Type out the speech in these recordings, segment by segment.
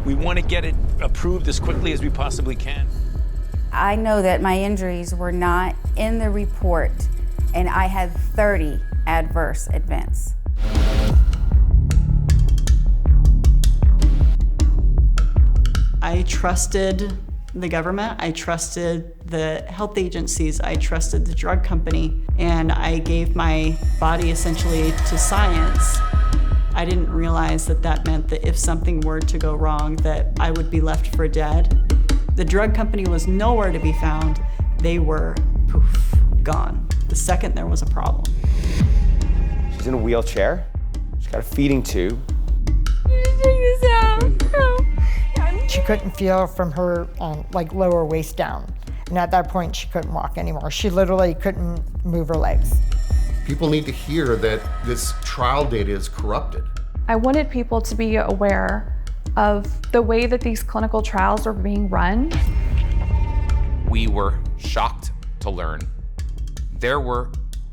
We want to get it approved as quickly as we possibly can. I know that my injuries were not in the report, and I had 30 adverse events. I trusted the government, I trusted the health agencies, I trusted the drug company, and I gave my body essentially to science. I didn't realize that that meant that if something were to go wrong, that I would be left for dead. The drug company was nowhere to be found. They were, poof, gone the second there was a problem. She's in a wheelchair. She's got a feeding tube. Take this out. She couldn't feel from her lower waist down. And at that point, she couldn't walk anymore. She literally couldn't move her legs. People need to hear that this trial data is corrupted. I wanted people to be aware of the way that these clinical trials are being run. We were shocked to learn there were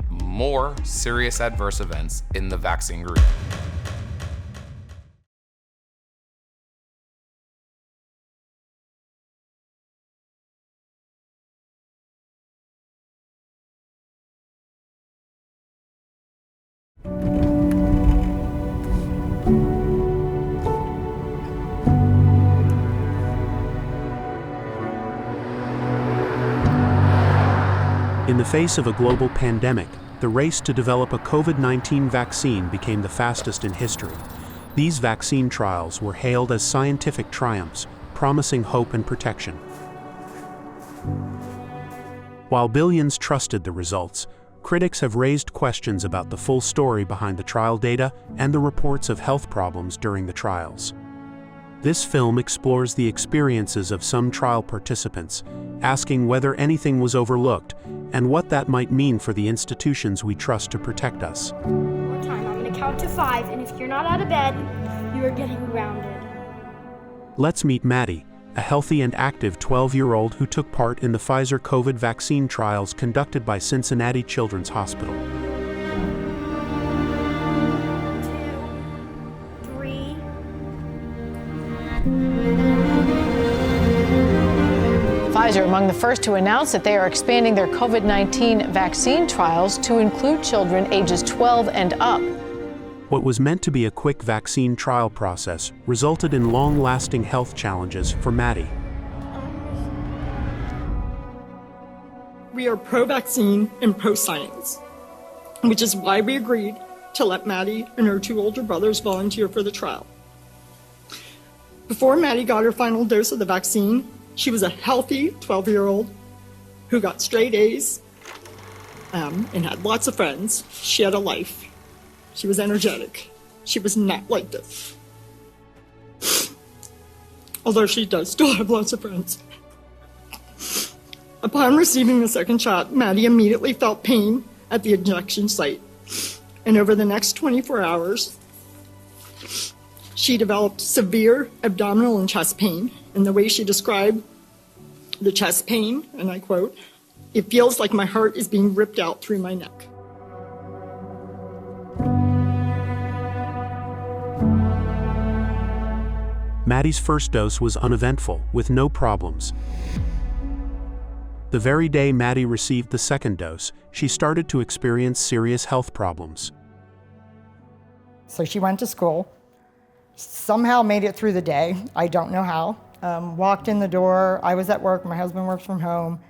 more serious adverse events in the vaccine group. In the face of a global pandemic, the race to develop a COVID-19 vaccine became the fastest in history. These vaccine trials were hailed as scientific triumphs, promising hope and protection. While billions trusted the results, critics have raised questions about the full story behind the trial data and the reports of health problems during the trials. This film explores the experiences of some trial participants, asking whether anything was overlooked and what that might mean for the institutions we trust to protect us. One more time, I'm going to count to 5, and if you're not out of bed, you are getting grounded. Let's meet Maddie, a healthy and active 12-year-old who took part in the Pfizer COVID vaccine trials conducted by Cincinnati Children's Hospital. 2, 3. Pfizer among the first to announce that they are expanding their COVID-19 vaccine trials to include children ages 12 and up. What was meant to be a quick vaccine trial process resulted in long-lasting health challenges for Maddie. We are pro-vaccine and pro-science, which is why we agreed to let Maddie and her 2 older brothers volunteer for the trial. Before Maddie got her final dose of the vaccine, she was a healthy 12-year-old who got straight A's and had lots of friends. She had a life. She was energetic. She was not like this. Although she does still have lots of friends. Upon receiving the second shot, Maddie immediately felt pain at the injection site. And over the next 24 hours, she developed severe abdominal and chest pain. And the way she described the chest pain, and I quote, "It feels like my heart is being ripped out through my neck." Maddie's first dose was uneventful, with no problems. The very day Maddie received the second dose, she started to experience serious health problems. So she went to school, somehow made it through the day. I don't know how. Walked in the door. I was at work. My husband works from home.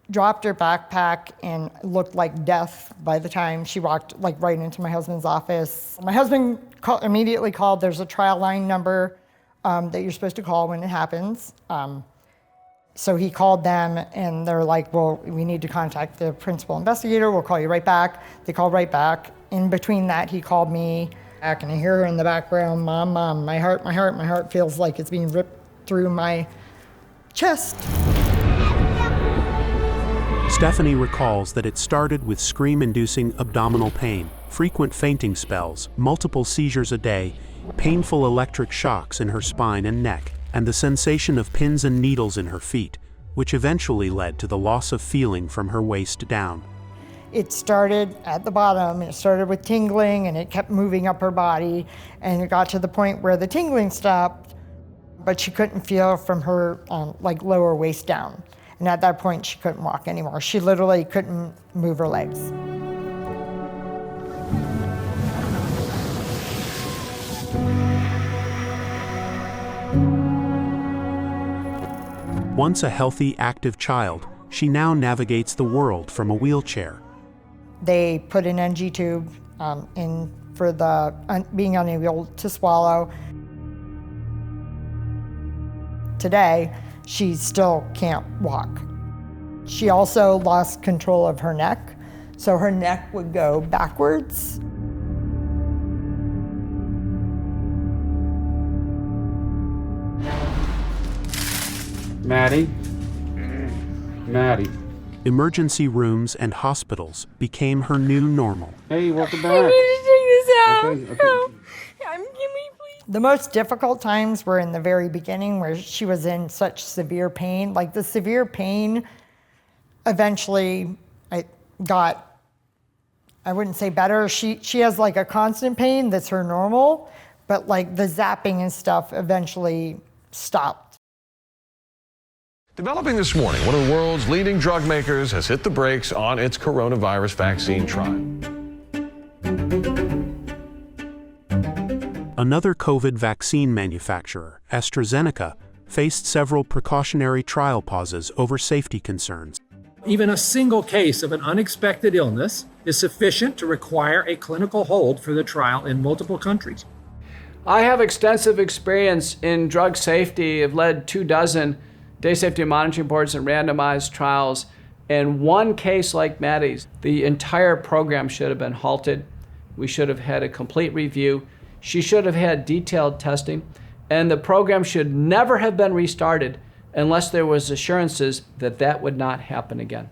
Dropped her backpack and looked like death by the time she walked right into my husband's office. My husband immediately called. There's a trial line number that you're supposed to call when it happens. So he called them and they're like, well, we need to contact the principal investigator. We'll call you right back. They called right back. In between that, he called me back and I hear her in the background, Mom, Mom, my heart feels like it's being ripped through my chest. Stephanie recalls that it started with scream-inducing abdominal pain, frequent fainting spells, multiple seizures a day, painful electric shocks in her spine and neck, and the sensation of pins and needles in her feet, which eventually led to the loss of feeling from her waist down. It started at the bottom, it started with tingling, and it kept moving up her body, and it got to the point where the tingling stopped. but she couldn't feel from her like lower waist down. And at that point, she couldn't walk anymore. She literally couldn't move her legs. Once a healthy, active child, she now navigates the world from a wheelchair. They put an NG tube in for the being unable to swallow. Today, she still can't walk. She also lost control of her neck, so her neck would go backwards. Maddie? Maddie. Emergency rooms and hospitals became her new normal. Hey, welcome back. I need to take this out. Okay. Help. Give me, please. The most difficult times were in the very beginning where she was in such severe pain. Like the severe pain eventually got, I wouldn't say better. She has like a constant pain that's her normal, but like the zapping and stuff eventually stopped. Developing this morning, one of the world's leading drug makers has hit the brakes on its coronavirus vaccine trial. Another COVID vaccine manufacturer, AstraZeneca, faced several precautionary trial pauses over safety concerns. Even a single case of an unexpected illness is sufficient to require a clinical hold for the trial in multiple countries. I have extensive experience in drug safety. I've led 24 day safety monitoring boards and randomized trials. In one case like Maddie's, the entire program should have been halted. We should have had a complete review. She should have had detailed testing, and the program should never have been restarted unless there was assurances that that would not happen again.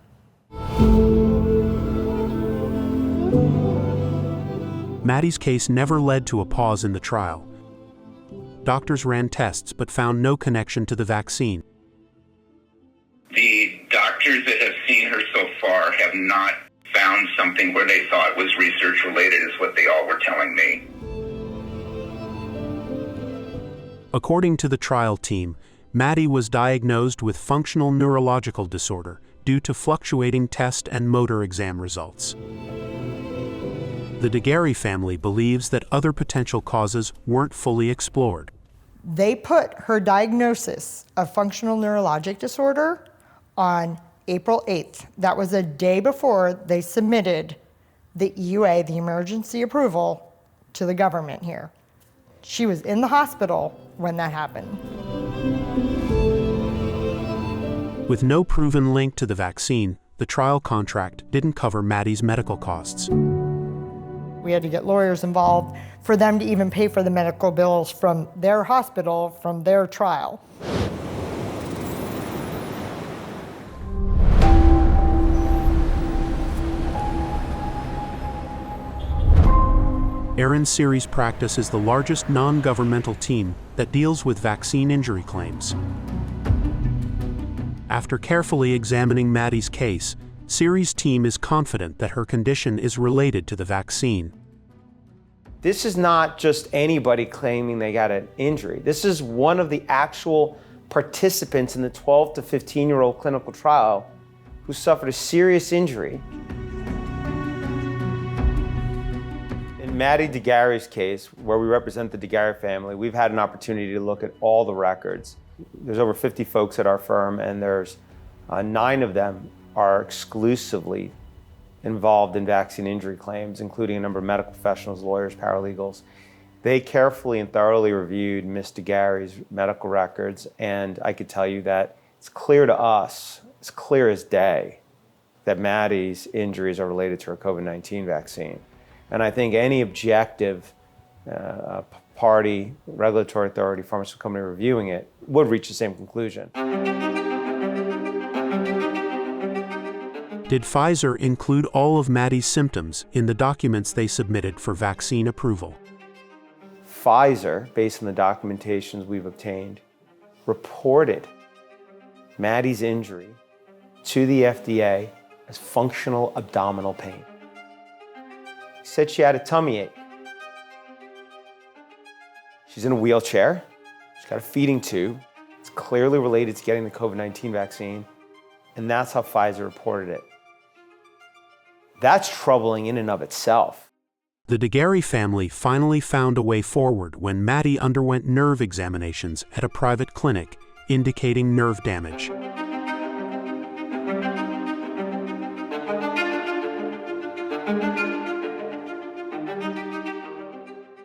Maddie's case never led to a pause in the trial. Doctors ran tests but found no connection to the vaccine. The doctors that have seen her so far have not found something where they thought was research related, is what they all were telling me. According to the trial team, Maddie was diagnosed with functional neurological disorder due to fluctuating test and motor exam results. The Daguerre family believes that other potential causes weren't fully explored. They put her diagnosis of functional neurologic disorder on April 8th. That was a day before they submitted the EUA, the emergency approval, to the government here. She was in the hospital when that happened. With no proven link to the vaccine, the trial contract didn't cover Maddie's medical costs. We had to get lawyers involved for them to even pay for the medical bills from their hospital, from their trial. Aaron Series Practice is the largest non-governmental team that deals with vaccine injury claims. After carefully examining Maddie's case, Series' team is confident that her condition is related to the vaccine. This is not just anybody claiming they got an injury. This is one of the actual participants in the 12 to 15-year-old clinical trial who suffered a serious injury. In Maddie Daguerre's case, where we represent the Daguerre family, we've had an opportunity to look at all the records. There's over 50 folks at our firm, and there's 9 of them are exclusively involved in vaccine injury claims, including a number of medical professionals, lawyers, paralegals. They carefully and thoroughly reviewed Ms. Daguerre's medical records, and I could tell you that it's clear to us, it's clear as day, that Maddie's injuries are related to her COVID-19 vaccine. And I think any objective party, regulatory authority, pharmaceutical company reviewing it would reach the same conclusion. Did Pfizer include all of Maddie's symptoms in the documents they submitted for vaccine approval? Pfizer, based on the documentations we've obtained, reported Maddie's injury to the FDA as functional abdominal pain. He said she had a tummy ache. She's in a wheelchair. She's got a feeding tube. It's clearly related to getting the COVID-19 vaccine, and that's how Pfizer reported it. That's troubling in and of itself. The DeGarry family finally found a way forward when Maddie underwent nerve examinations at a private clinic, indicating nerve damage.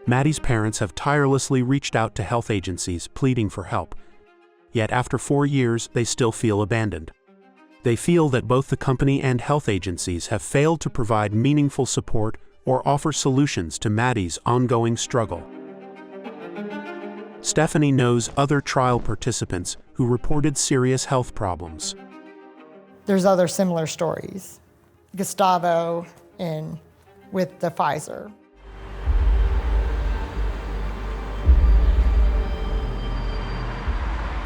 Maddie's parents have tirelessly reached out to health agencies pleading for help. Yet after 4 years, they still feel abandoned. They feel that both the company and health agencies have failed to provide meaningful support or offer solutions to Maddie's ongoing struggle. Stephanie knows other trial participants who reported serious health problems. There's other similar stories. Gustavo with the Pfizer.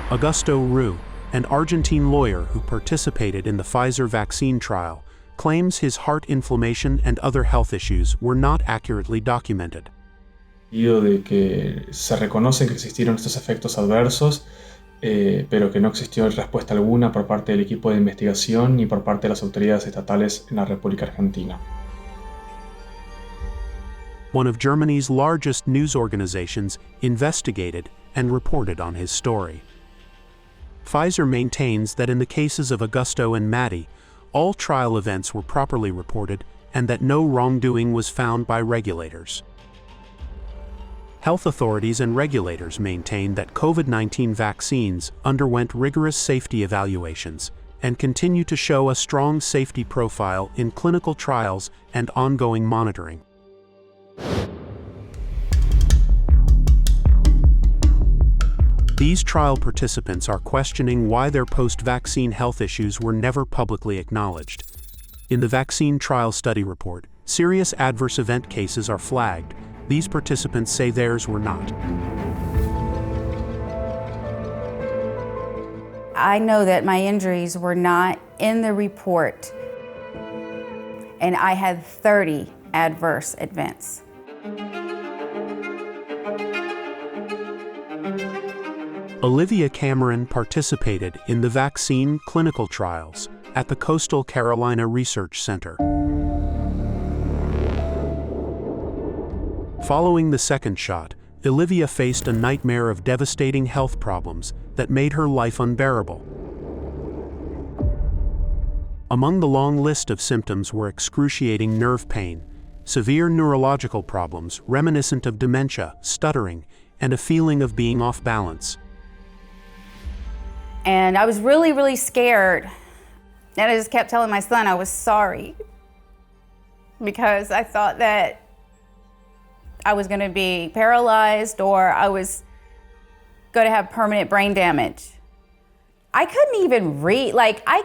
Augusto Ru, an Argentine lawyer who participated in the Pfizer vaccine trial, claims his heart inflammation and other health issues were not accurately documented. De que se reconoce que existieron estos efectos adversos, pero que no existió respuesta alguna por parte del equipo de investigación ni por parte de las autoridades estatales en la República Argentina. One of Germany's largest news organizations investigated and reported on his story. Pfizer maintains that in the cases of Augusto and Maddie, all trial events were properly reported and that no wrongdoing was found by regulators. Health authorities and regulators maintain that COVID-19 vaccines underwent rigorous safety evaluations and continue to show a strong safety profile in clinical trials and ongoing monitoring. These trial participants are questioning why their post-vaccine health issues were never publicly acknowledged. In the vaccine trial study report, serious adverse event cases are flagged. These participants say theirs were not. I know that my injuries were not in the report, and I had 30 adverse events. Olivia Cameron participated in the vaccine clinical trials at the Coastal Carolina Research Center. Following the second shot, Olivia faced a nightmare of devastating health problems that made her life unbearable. Among the long list of symptoms were excruciating nerve pain, severe neurological problems reminiscent of dementia, stuttering, and a feeling of being off balance. And I was really, really scared. And I just kept telling my son I was sorry, because I thought that I was going to be paralyzed or I was going to have permanent brain damage. I couldn't even read. Like, I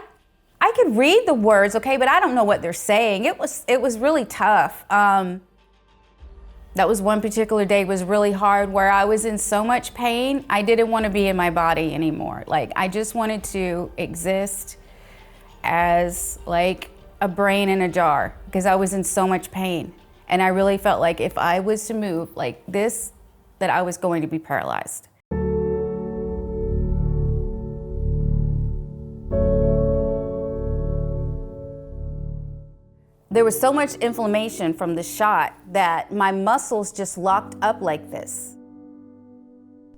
could read the words, okay, but I don't know what they're saying. It was really tough. That was one particular day was really hard where I was in so much pain, I didn't want to be in my body anymore. Like, I just wanted to exist as like a brain in a jar because I was in so much pain. And I really felt like if I was to move like this, that I was going to be paralyzed. There was so much inflammation from the shot that my muscles just locked up like this.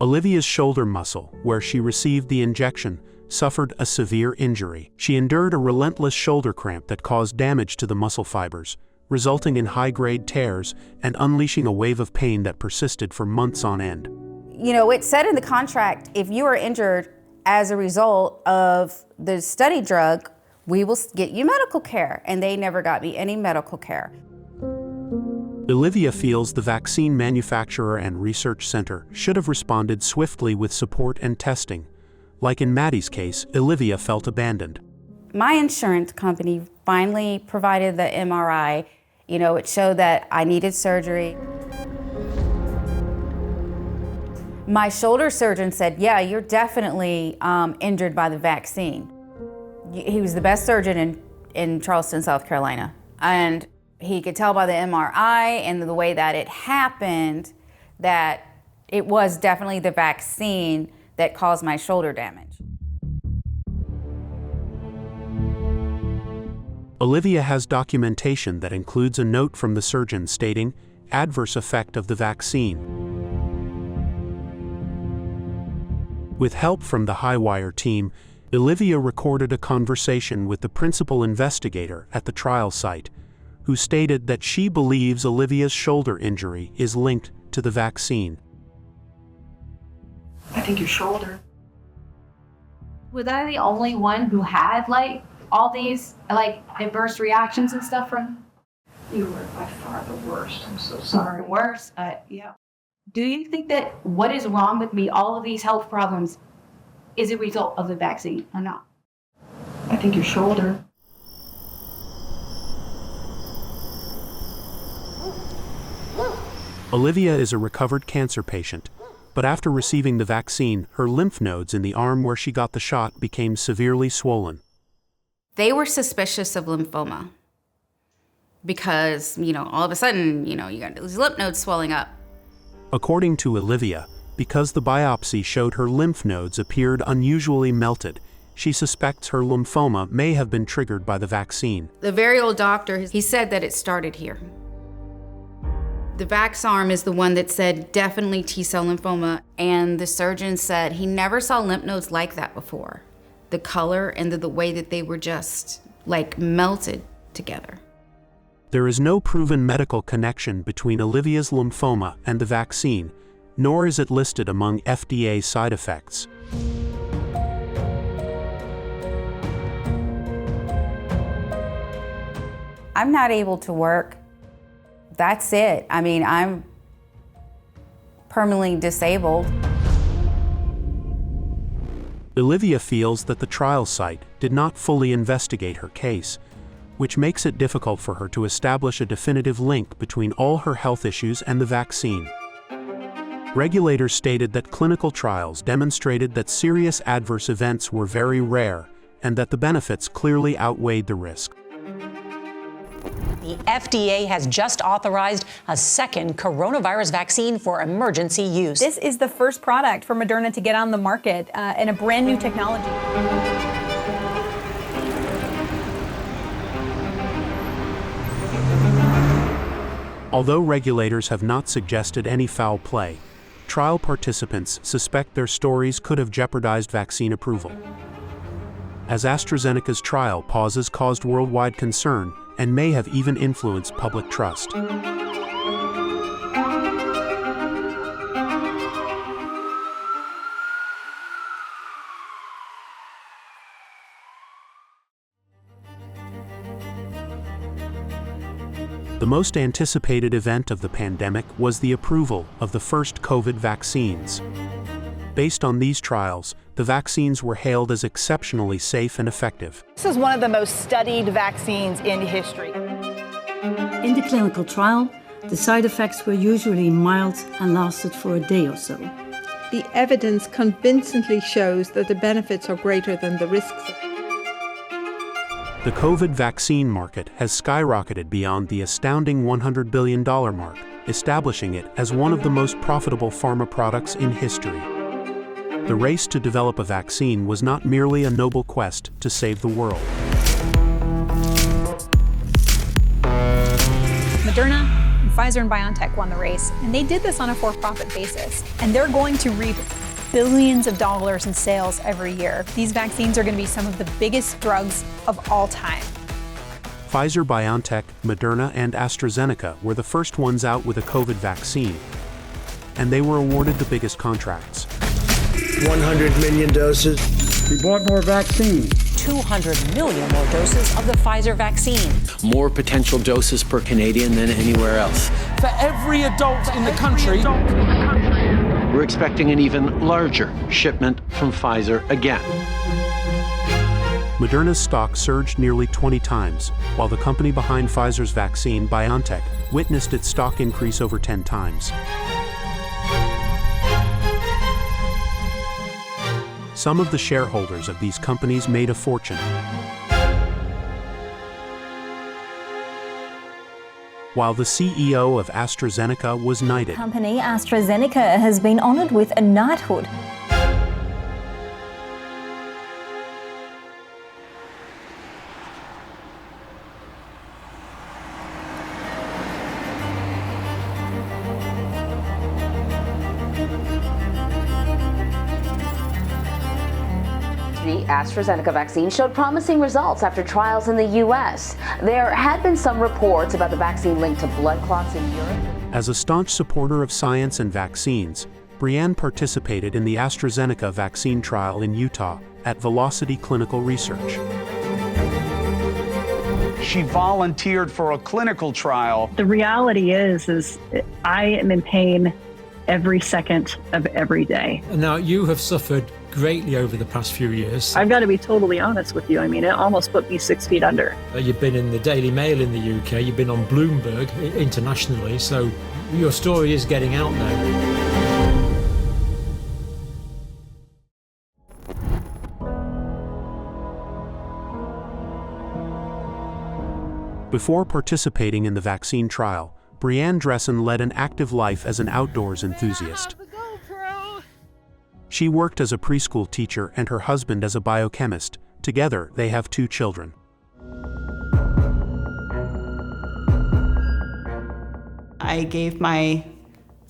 Olivia's shoulder muscle, where she received the injection, suffered a severe injury. She endured a relentless shoulder cramp that caused damage to the muscle fibers, resulting in high-grade tears and unleashing a wave of pain that persisted for months on end. You know, it said in the contract, if you are injured as a result of the study drug, we will get you medical care, and they never got me any medical care. Olivia feels the vaccine manufacturer and research center should have responded swiftly with support and testing. Like in Maddie's case, Olivia felt abandoned. My insurance company finally provided the MRI. You know, it showed that I needed surgery. My shoulder surgeon said, yeah, you're definitely injured by the vaccine. He was the best surgeon in Charleston, South Carolina. And he could tell by the MRI and the way that it happened that it was definitely the vaccine that caused my shoulder damage. Olivia has documentation that includes a note from the surgeon stating adverse effect of the vaccine. With help from the Highwire team, Olivia recorded a conversation with the principal investigator at the trial site, who stated that she believes Olivia's shoulder injury is linked to the vaccine. I think your shoulder. Was I the only one who had like all these like adverse reactions and stuff from? You were by far the worst. I'm so sorry. Worse? Yeah. Do you think that what is wrong with me, all of these health problems, is a result of the vaccine or not? I think your shoulder. Olivia is a recovered cancer patient, but after receiving the vaccine, her lymph nodes in the arm where she got the shot became severely swollen. They were suspicious of lymphoma because, all of a sudden, you got these lymph nodes swelling up. According to Olivia, because the biopsy showed her lymph nodes appeared unusually melted, she suspects her lymphoma may have been triggered by the vaccine. The very old doctor, he said that it started here. The vax arm is the one that said definitely T-cell lymphoma, and the surgeon said he never saw lymph nodes like that before. The color and the way that they were just like melted together. There is no proven medical connection between Olivia's lymphoma and the vaccine, nor is it listed among FDA side effects. I'm not able to work. That's it. I'm permanently disabled. Olivia feels that the trial site did not fully investigate her case, which makes it difficult for her to establish a definitive link between all her health issues and the vaccine. Regulators stated that clinical trials demonstrated that serious adverse events were very rare and that the benefits clearly outweighed the risk. The FDA has just authorized a second coronavirus vaccine for emergency use. This is the first product for Moderna to get on the market and a brand new technology. Although regulators have not suggested any foul play, trial participants suspect their stories could have jeopardized vaccine approval. As AstraZeneca's trial pauses caused worldwide concern and may have even influenced public trust. The most anticipated event of the pandemic was the approval of the first COVID vaccines. Based on these trials, the vaccines were hailed as exceptionally safe and effective. This is one of the most studied vaccines in history. In the clinical trial, the side effects were usually mild and lasted for a day or so. The evidence convincingly shows that the benefits are greater than the risks. The COVID vaccine market has skyrocketed beyond the astounding $100 billion mark, establishing it as one of the most profitable pharma products in history. The race to develop a vaccine was not merely a noble quest to save the world. Moderna and Pfizer and BioNTech won the race, and they did this on a for-profit basis. And they're going to reap billions of dollars in sales every year. These vaccines are going to be some of the biggest drugs of all time. Pfizer, BioNTech, Moderna, and AstraZeneca were the first ones out with a COVID vaccine, and they were awarded the biggest contracts. 100 million doses. We bought more vaccine. 200 million more doses of the Pfizer vaccine. More potential doses per Canadian than anywhere else. For every adult in the country. We're expecting an even larger shipment from Pfizer again. Moderna's stock surged nearly 20 times, while the company behind Pfizer's vaccine, BioNTech, witnessed its stock increase over 10 times. Some of the shareholders of these companies made a fortune. while the CEO of AstraZeneca was knighted. Company AstraZeneca has been honored with a knighthood. The AstraZeneca vaccine showed promising results after trials in the U.S. There had been some reports about the vaccine linked to blood clots in Europe. As a staunch supporter of science and vaccines, Brianne participated in the AstraZeneca vaccine trial in Utah at Velocity Clinical Research. She volunteered for a clinical trial. The reality is I am in pain every second of every day. Now, you have suffered greatly over the past few years. I've got to be totally honest with you. I mean, it almost put me 6 feet under. You've been in the Daily Mail in the UK, you've been on Bloomberg internationally, so your story is getting out now. Before participating in the vaccine trial, Brianne Dressen led an active life as an outdoors enthusiast. She worked as a preschool teacher and her husband as a biochemist. Together, they have 2 children. I gave my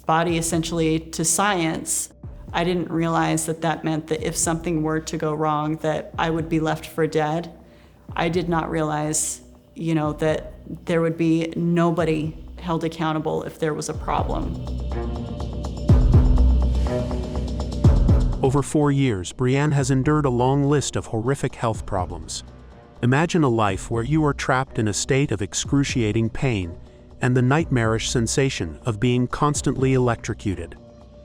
body essentially to science. I didn't realize that that meant that if something were to go wrong, that I would be left for dead. I did not realize, that there would be nobody held accountable if there was a problem. Over 4 years, Brianne has endured a long list of horrific health problems. Imagine a life where you are trapped in a state of excruciating pain and the nightmarish sensation of being constantly electrocuted.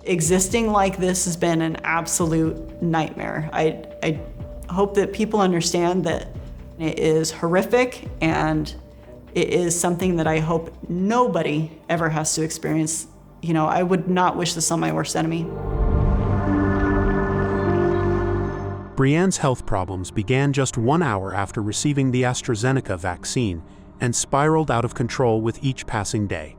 Existing like this has been an absolute nightmare. I hope that people understand that it is horrific, and it is something that I hope nobody ever has to experience. I would not wish this on my worst enemy. Brianne's health problems began just 1 hour after receiving the AstraZeneca vaccine and spiraled out of control with each passing day.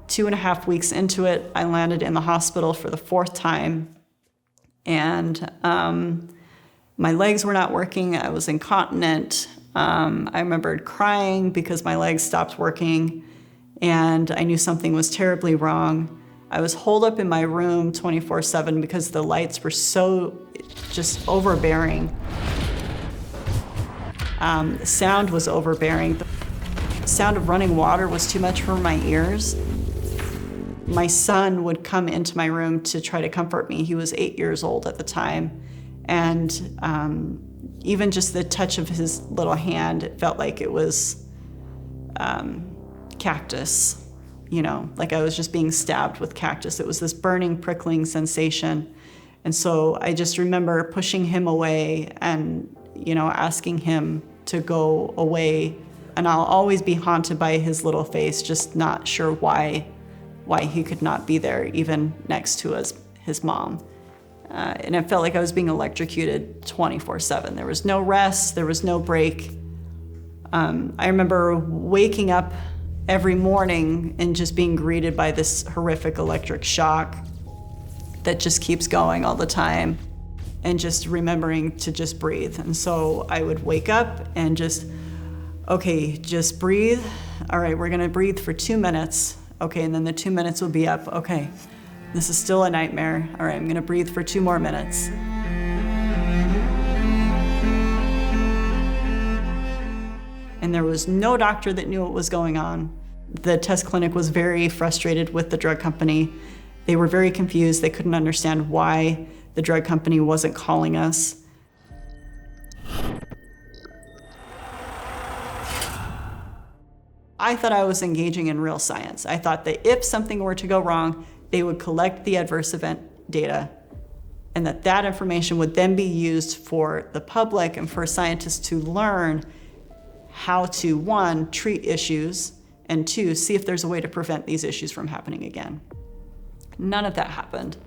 2.5 weeks into it, I landed in the hospital for the 4th time, and my legs were not working. I was incontinent. I remembered crying because my legs stopped working, and I knew something was terribly wrong. I was holed up in my room 24/7 because the lights were so just overbearing. The sound was overbearing. The sound of running water was too much for my ears. My son would come into my room to try to comfort me. He was 8 years old at the time. And even just the touch of his little hand, it felt like it was cactus, like I was just being stabbed with cactus. It was this burning, prickling sensation. And so I just remember pushing him away and, asking him to go away. And I'll always be haunted by his little face, just not sure why he could not be there, even next to his mom. And it felt like I was being electrocuted 24/7. There was no rest, there was no break. I remember waking up every morning and just being greeted by this horrific electric shock that just keeps going all the time, and just remembering to just breathe. And so I would wake up and just breathe. All right, we're gonna breathe for 2 minutes. Okay, and then the 2 minutes will be up. Okay, this is still a nightmare. All right, I'm gonna breathe for 2 more minutes. And there was no doctor that knew what was going on. The test clinic was very frustrated with the drug company. They were very confused. They couldn't understand why the drug company wasn't calling us. I thought I was engaging in real science. I thought that if something were to go wrong, they would collect the adverse event data, and that information would then be used for the public and for scientists to learn how to, 1, treat issues, and 2, see if there's a way to prevent these issues from happening again. None of that happened.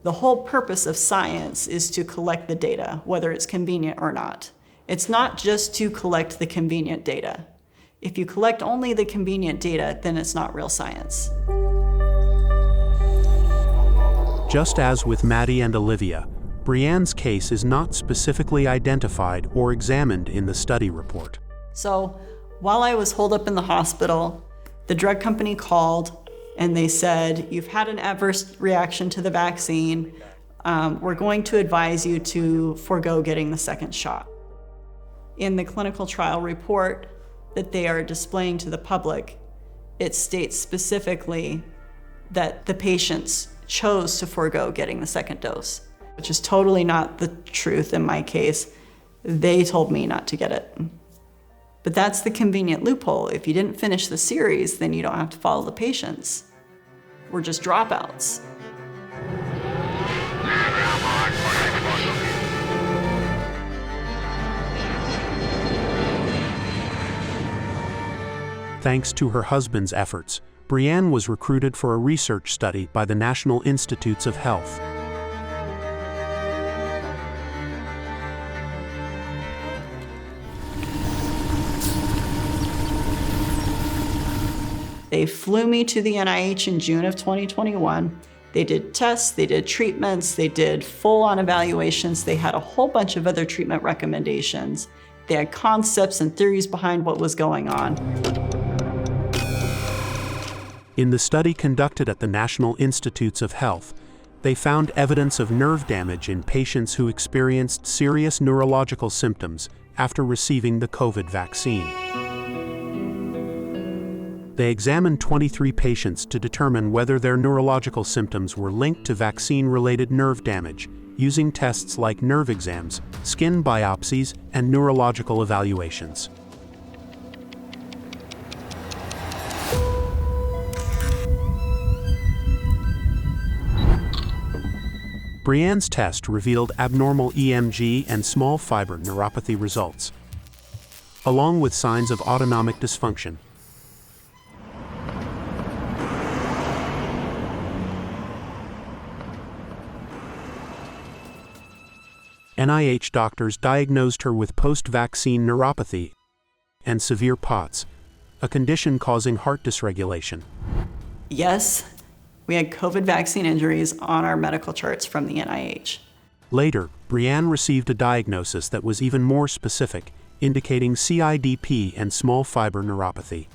The whole purpose of science is to collect the data, whether it's convenient or not. It's not just to collect the convenient data. If you collect only the convenient data, then it's not real science. Just as with Maddie and Olivia, Brianne's case is not specifically identified or examined in the study report. So while I was holed up in the hospital, the drug company called and they said, you've had an adverse reaction to the vaccine. We're going to advise you to forego getting the second shot. In the clinical trial report that they are displaying to the public, it states specifically that the patients chose to forego getting the second dose, which is totally not the truth in my case. They told me not to get it. But that's the convenient loophole. If you didn't finish the series, then you don't have to follow the patients. We're just dropouts. Thanks to her husband's efforts, Brianne was recruited for a research study by the National Institutes of Health. They flew me to the NIH in June of 2021. They did tests, they did treatments, they did full-on evaluations. They had a whole bunch of other treatment recommendations. They had concepts and theories behind what was going on. In the study conducted at the National Institutes of Health, they found evidence of nerve damage in patients who experienced serious neurological symptoms after receiving the COVID vaccine. They examined 23 patients to determine whether their neurological symptoms were linked to vaccine-related nerve damage, using tests like nerve exams, skin biopsies, and neurological evaluations. Brianne's test revealed abnormal EMG and small fiber neuropathy results, along with signs of autonomic dysfunction. NIH doctors diagnosed her with post-vaccine neuropathy and severe POTS, a condition causing heart dysregulation. Yes, we had COVID vaccine injuries on our medical charts from the NIH. Later, Brianne received a diagnosis that was even more specific, indicating CIDP and small fiber neuropathy.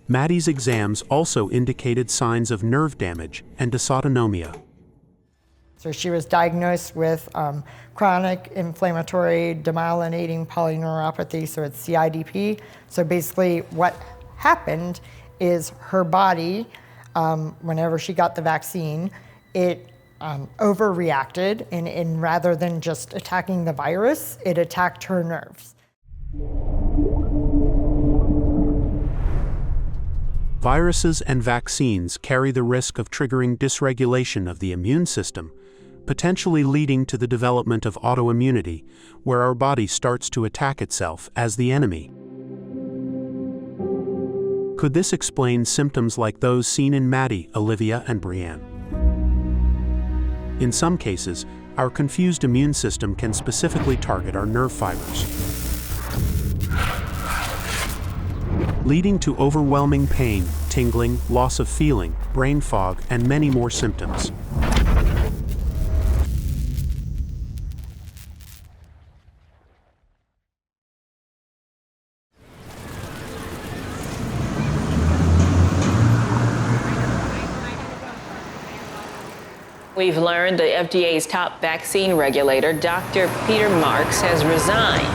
Maddie's exams also indicated signs of nerve damage and dysautonomia. So she was diagnosed with chronic inflammatory demyelinating polyneuropathy, so it's CIDP. So basically what happened is her body, whenever she got the vaccine, it overreacted, and rather than just attacking the virus, it attacked her nerves. Viruses and vaccines carry the risk of triggering dysregulation of the immune system, potentially leading to the development of autoimmunity, where our body starts to attack itself as the enemy. Could this explain symptoms like those seen in Maddie, Olivia, and Brianne? In some cases, our confused immune system can specifically target our nerve fibers, leading to overwhelming pain, tingling, loss of feeling, brain fog, and many more symptoms. We've learned the FDA's top vaccine regulator, Dr. Peter Marks, has resigned.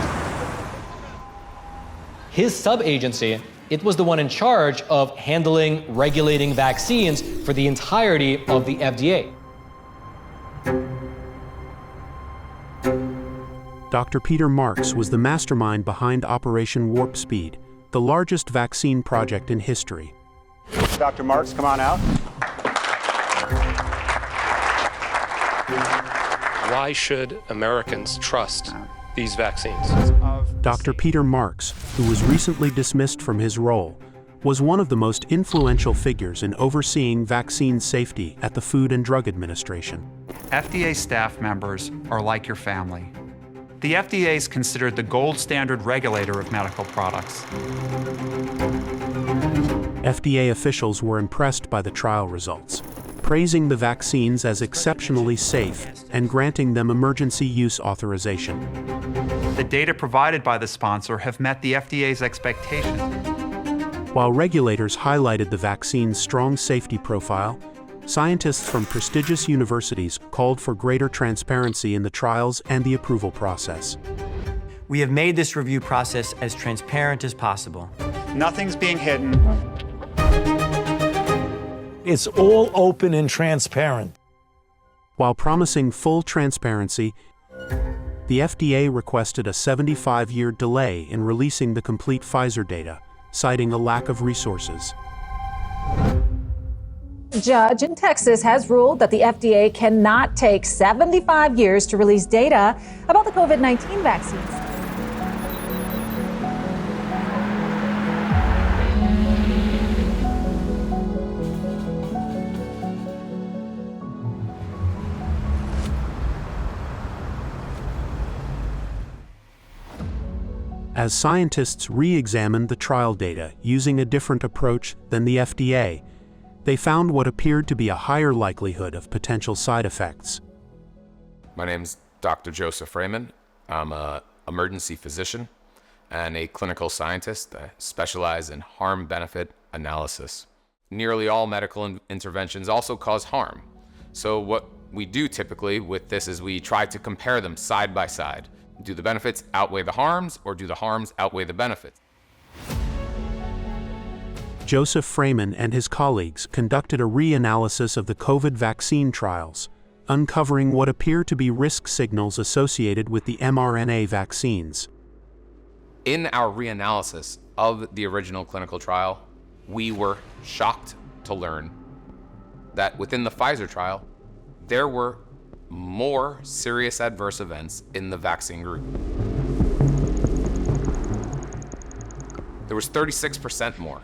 His sub-agency, it was the one in charge of handling, regulating vaccines for the entirety of the FDA. Dr. Peter Marks was the mastermind behind Operation Warp Speed, the largest vaccine project in history. Dr. Marks, come on out. Why should Americans trust these vaccines? Dr. Peter Marks, who was recently dismissed from his role, was one of the most influential figures in overseeing vaccine safety at the Food and Drug Administration. FDA staff members are like your family. The FDA is considered the gold standard regulator of medical products. FDA officials were impressed by the trial results, praising the vaccines as exceptionally safe and granting them emergency use authorization. The data provided by the sponsor have met the FDA's expectations. While regulators highlighted the vaccine's strong safety profile, scientists from prestigious universities called for greater transparency in the trials and the approval process. We have made this review process as transparent as possible. Nothing's being hidden. It's all open and transparent. While promising full transparency, the FDA requested a 75-year delay in releasing the complete Pfizer data, citing a lack of resources. A judge in Texas has ruled that the FDA cannot take 75 years to release data about the COVID-19 vaccines. As scientists re-examined the trial data using a different approach than the FDA, they found what appeared to be a higher likelihood of potential side effects. My name's Dr. Joseph Freeman. I'm an emergency physician and a clinical scientist. I specialize in harm-benefit analysis. Nearly all medical interventions also cause harm. So what we do typically with this is we try to compare them side by side. Do the benefits outweigh the harms, or do the harms outweigh the benefits? Joseph Freeman and his colleagues conducted a reanalysis of the COVID vaccine trials, uncovering what appear to be risk signals associated with the mRNA vaccines. In our reanalysis of the original clinical trial, we were shocked to learn that within the Pfizer trial, there were more serious adverse events in the vaccine group. There was 36% more,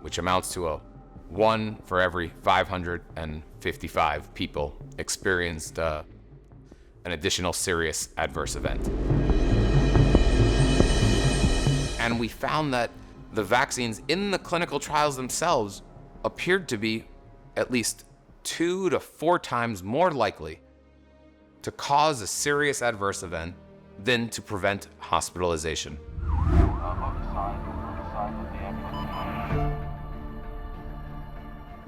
which amounts to a 1 for every 555 people experienced an additional serious adverse event. And we found that the vaccines in the clinical trials themselves appeared to be at least 2 to 4 times more likely to cause a serious adverse event than to prevent hospitalization.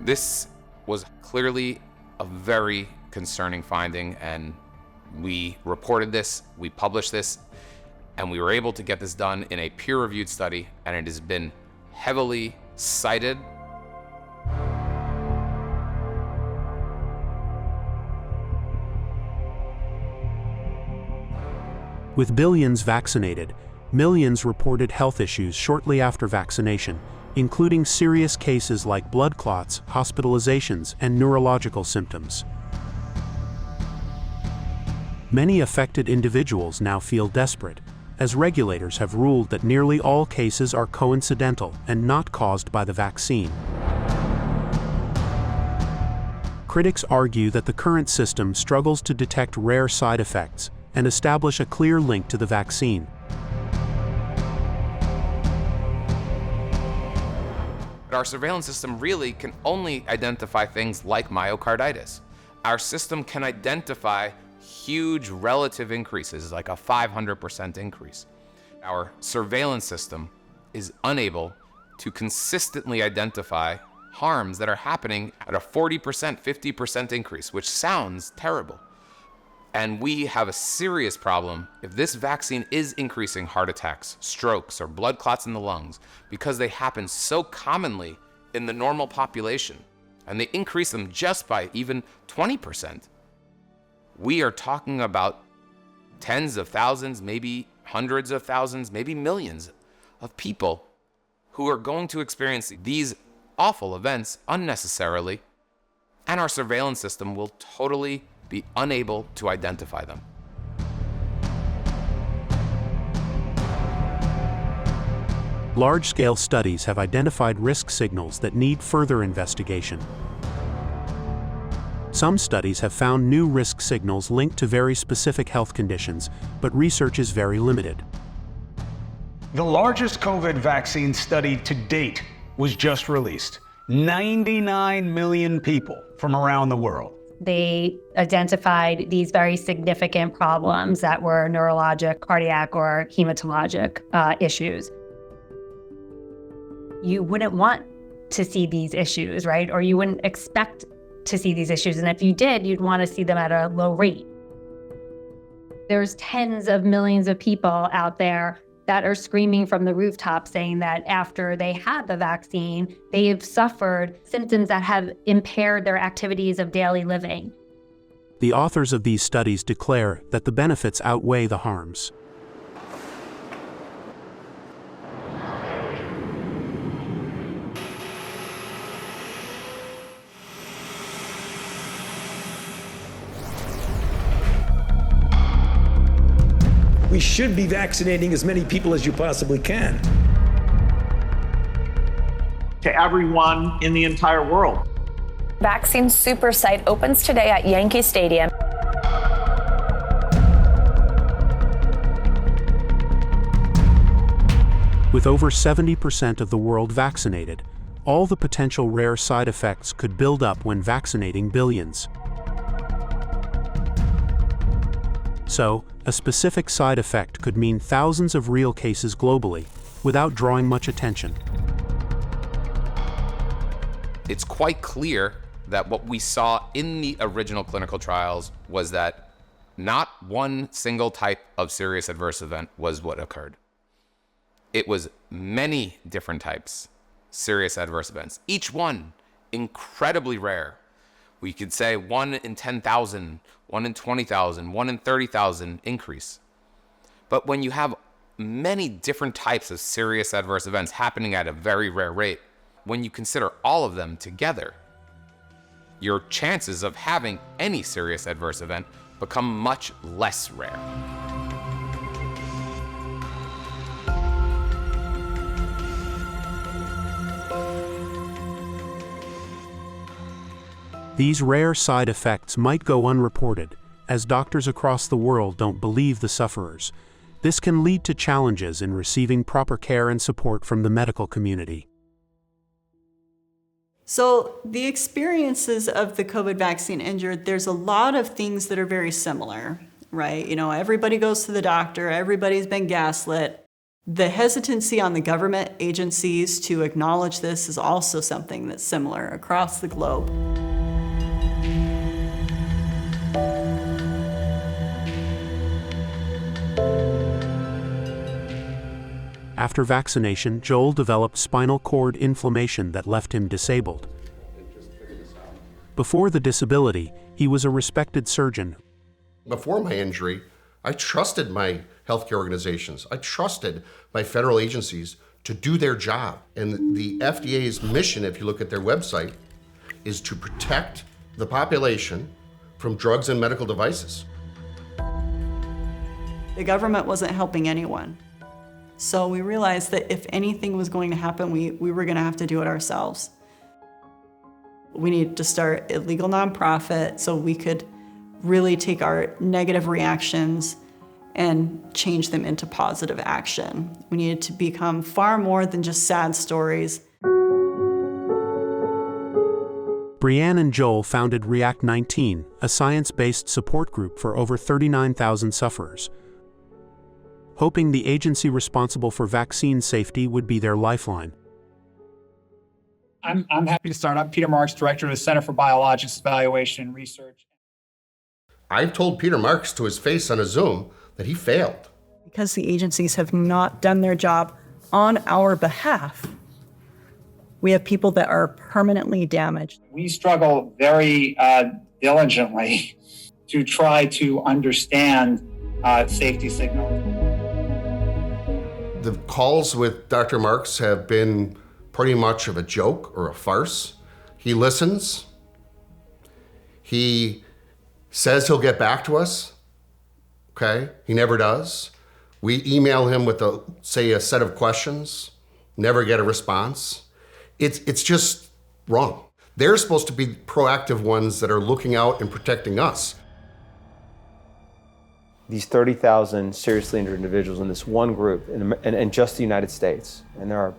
This was clearly a very concerning finding, and we reported this, we published this, and we were able to get this done in a peer-reviewed study, and it has been heavily cited. With billions vaccinated, millions reported health issues shortly after vaccination, including serious cases like blood clots, hospitalizations, and neurological symptoms. Many affected individuals now feel desperate, as regulators have ruled that nearly all cases are coincidental and not caused by the vaccine. Critics argue that the current system struggles to detect rare side effects and establish a clear link to the vaccine. Our surveillance system really can only identify things like myocarditis. Our system can identify huge relative increases, like a 500% increase. Our surveillance system is unable to consistently identify harms that are happening at a 40%, 50% increase, which sounds terrible. And we have a serious problem if this vaccine is increasing heart attacks, strokes, or blood clots in the lungs, because they happen so commonly in the normal population, and they increase them just by even 20%. We are talking about tens of thousands, maybe hundreds of thousands, maybe millions of people who are going to experience these awful events unnecessarily, and our surveillance system will totally be unable to identify them. Large-scale studies have identified risk signals that need further investigation. Some studies have found new risk signals linked to very specific health conditions, but research is very limited. The largest COVID vaccine study to date was just released. 99 million people from around the world. They identified these very significant problems that were neurologic, cardiac, or hematologic issues. You wouldn't want to see these issues, right? Or you wouldn't expect to see these issues. And if you did, you'd want to see them at a low rate. There's tens of millions of people out there that are screaming from the rooftop saying that after they had the vaccine, they have suffered symptoms that have impaired their activities of daily living. The authors of these studies declare that the benefits outweigh the harms. We should be vaccinating as many people as you possibly can. To everyone in the entire world. Vaccine Super site opens today at Yankee Stadium. With over 70% of the world vaccinated, all the potential rare side effects could build up when vaccinating billions. So, a specific side effect could mean thousands of real cases globally without drawing much attention. It's quite clear that what we saw in the original clinical trials was that not one single type of serious adverse event was what occurred. It was many different types, serious adverse events, each one incredibly rare. We could say 1 in 10,000, 1 in 20,000, 1 in 30,000 increase. But when you have many different types of serious adverse events happening at a very rare rate, when you consider all of them together, your chances of having any serious adverse event become much less rare. These rare side effects might go unreported, as doctors across the world don't believe the sufferers. This can lead to challenges in receiving proper care and support from the medical community. So the experiences of the COVID vaccine injured, there's a lot of things that are very similar, right? You know, everybody goes to the doctor, everybody's been gaslit. The hesitancy on the government agencies to acknowledge this is also something that's similar across the globe. After vaccination, Joel developed spinal cord inflammation that left him disabled. Before the disability, he was a respected surgeon. Before my injury, I trusted my healthcare organizations. I trusted my federal agencies to do their job. And the FDA's mission, if you look at their website, is to protect the population from drugs and medical devices. The government wasn't helping anyone. So we realized that if anything was going to happen, we were going to have to do it ourselves. We needed to start a legal nonprofit so we could really take our negative reactions and change them into positive action. We needed to become far more than just sad stories. Brianne and Joel founded React 19, a science-based support group for over 39,000 sufferers, hoping the agency responsible for vaccine safety would be their lifeline. I'm happy to start. I'm Peter Marks, Director of the Center for Biologics Evaluation and Research. I've told Peter Marks to his face on a Zoom that he failed. Because the agencies have not done their job on our behalf, we have people that are permanently damaged. We struggle very diligently to try to understand safety signals. The calls with Dr. Marks have been pretty much of a joke or a farce. He listens. He says he'll get back to us. Okay, he never does. We email him with a set of questions, never get a response. It's just wrong. They're supposed to be proactive ones that are looking out and protecting us. These 30,000 seriously injured individuals in this one group, in just the United States, and there are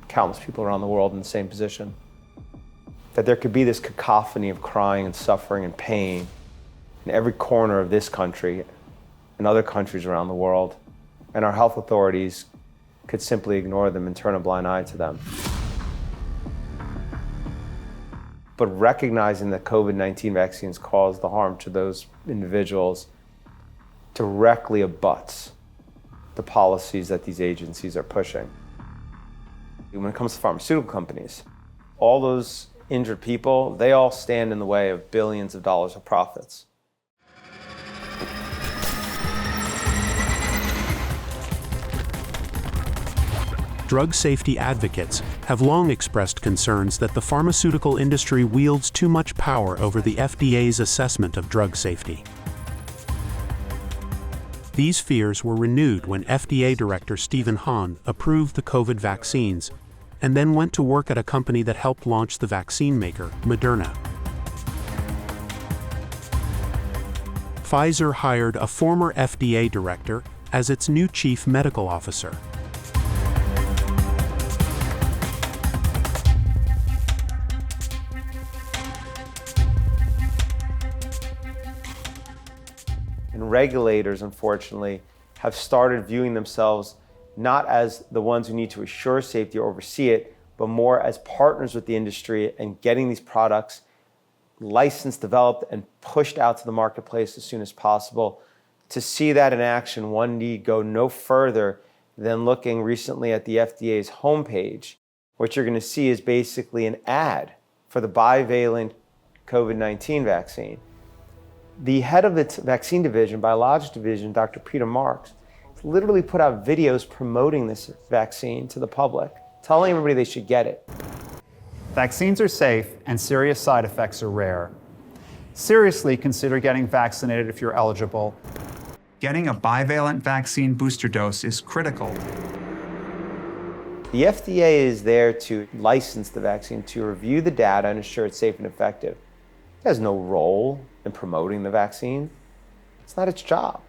countless people around the world in the same position, that there could be this cacophony of crying and suffering and pain in every corner of this country and other countries around the world, and our health authorities could simply ignore them and turn a blind eye to them. But recognizing that COVID-19 vaccines cause the harm to those individuals directly abuts the policies that these agencies are pushing. When it comes to pharmaceutical companies, all those injured people, they all stand in the way of billions of dollars of profits. Drug safety advocates have long expressed concerns that the pharmaceutical industry wields too much power over the FDA's assessment of drug safety. These fears were renewed when FDA Director Stephen Hahn approved the COVID vaccines and then went to work at a company that helped launch the vaccine maker, Moderna. Pfizer hired a former FDA director as its new chief medical officer. And regulators, unfortunately, have started viewing themselves not as the ones who need to assure safety or oversee it, but more as partners with the industry and getting these products licensed, developed, and pushed out to the marketplace as soon as possible. To see that in action, one need go no further than looking recently at the FDA's homepage. What you're going to see is basically an ad for the bivalent COVID-19 vaccine. The head of its vaccine division, biologics division, Dr. Peter Marks, literally put out videos promoting this vaccine to the public, telling everybody they should get it. Vaccines are safe and serious side effects are rare. Seriously consider getting vaccinated if you're eligible. Getting a bivalent vaccine booster dose is critical. The FDA is there to license the vaccine, to review the data and ensure it's safe and effective. It has no role in promoting the vaccine. It's not its job.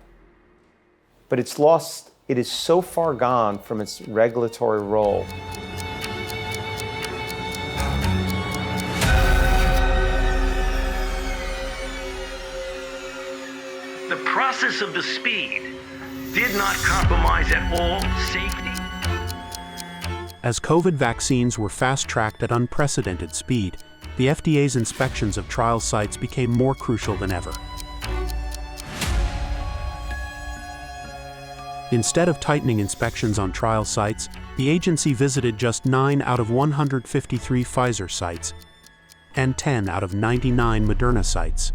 But it is so far gone from its regulatory role. The process of the speed did not compromise at all safety. As COVID vaccines were fast-tracked at unprecedented speed, the FDA's inspections of trial sites became more crucial than ever. Instead of tightening inspections on trial sites, the agency visited just 9 out of 153 Pfizer sites and 10 out of 99 Moderna sites.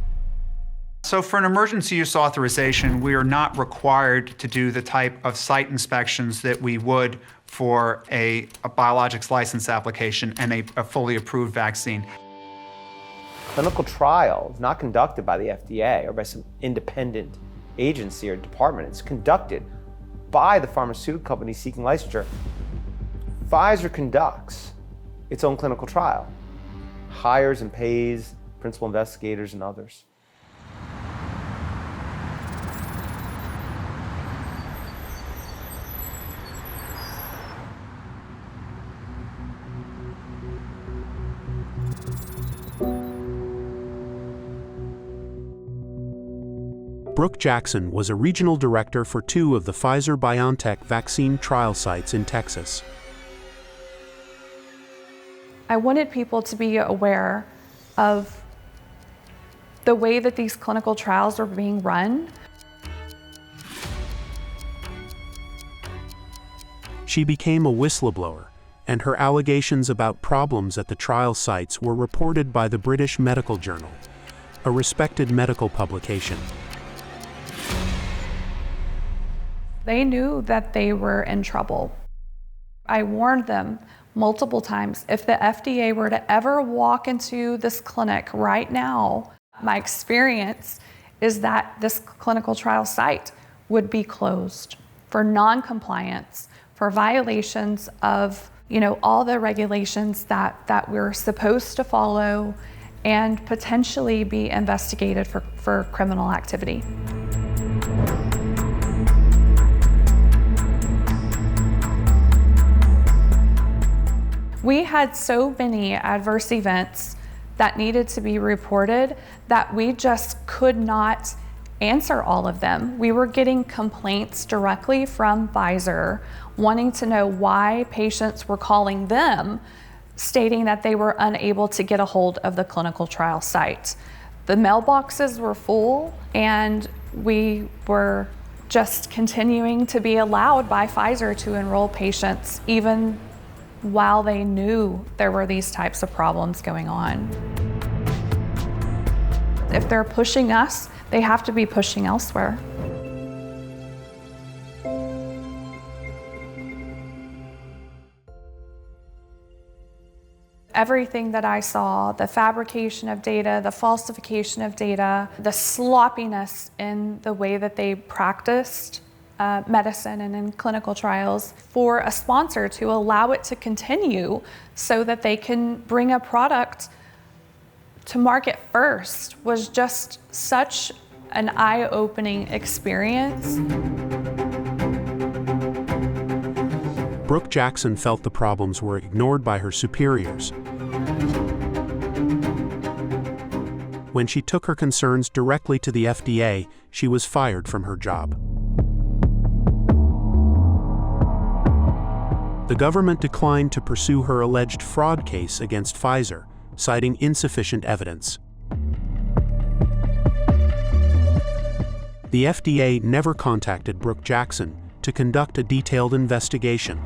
So for an emergency use authorization, we are not required to do the type of site inspections that we would for a biologics license application and a fully approved vaccine. Clinical trial is not conducted by the FDA or by some independent agency or department. It's conducted by the pharmaceutical company seeking licensure. Pfizer conducts its own clinical trial, hires and pays principal investigators and others. Brooke Jackson was a regional director for 2 of the Pfizer-BioNTech vaccine trial sites in Texas. I wanted people to be aware of the way that these clinical trials are being run. She became a whistleblower, and her allegations about problems at the trial sites were reported by the British Medical Journal, a respected medical publication. They knew that they were in trouble. I warned them multiple times, if the FDA were to ever walk into this clinic right now, my experience is that this clinical trial site would be closed for non-compliance, for violations of You know, all the regulations that we're supposed to follow and potentially be investigated for criminal activity. We had so many adverse events that needed to be reported that we just could not answer all of them. We were getting complaints directly from Pfizer wanting to know why patients were calling them, stating that they were unable to get a hold of the clinical trial site. The mailboxes were full, and we were just continuing to be allowed by Pfizer to enroll patients even while they knew there were these types of problems going on. If they're pushing us, they have to be pushing elsewhere. Everything that I saw, the fabrication of data, the falsification of data, the sloppiness in the way that they practiced medicine and in clinical trials, for a sponsor to allow it to continue so that they can bring a product to market first was just such an eye-opening experience. Brooke Jackson felt the problems were ignored by her superiors. When she took her concerns directly to the FDA, she was fired from her job. The government declined to pursue her alleged fraud case against Pfizer, citing insufficient evidence. The FDA never contacted Brooke Jackson to conduct a detailed investigation.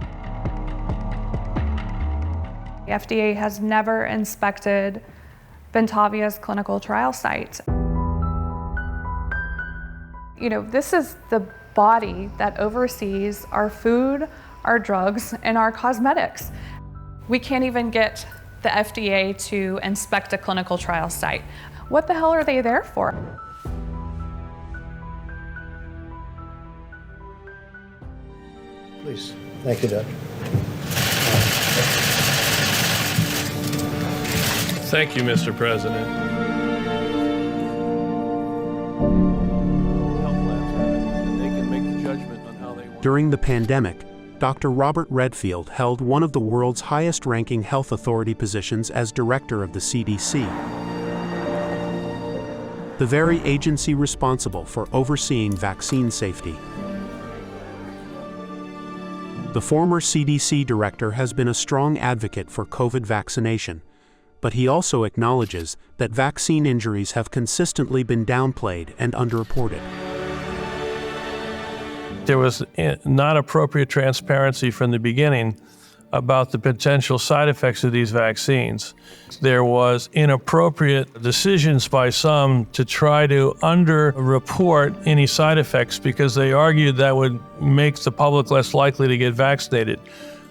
The FDA has never inspected Bentavia's clinical trial site. You know, this is the body that oversees our food, our drugs, and our cosmetics. We can't even get the FDA to inspect a clinical trial site. What the hell are they there for? Please. Thank you, Doctor. Thank you, Mr. President. They can make the judgment on how they want. During the pandemic, Dr. Robert Redfield held one of the world's highest-ranking health authority positions as director of the CDC, the very agency responsible for overseeing vaccine safety. The former CDC director has been a strong advocate for COVID vaccination, but he also acknowledges that vaccine injuries have consistently been downplayed and underreported. There was not appropriate transparency from the beginning about the potential side effects of these vaccines. There was inappropriate decisions by some to try to under-report any side effects because they argued that would make the public less likely to get vaccinated.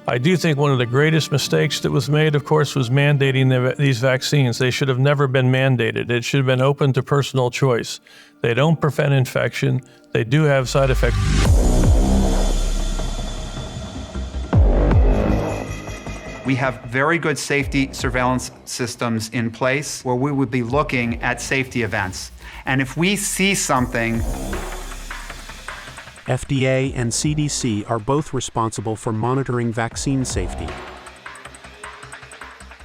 I do think one of the greatest mistakes that was made, of course, was mandating these vaccines. They should have never been mandated. It should have been open to personal choice. They don't prevent infection. They do have side effects. We have very good safety surveillance systems in place where we would be looking at safety events. And if we see something, FDA and CDC are both responsible for monitoring vaccine safety.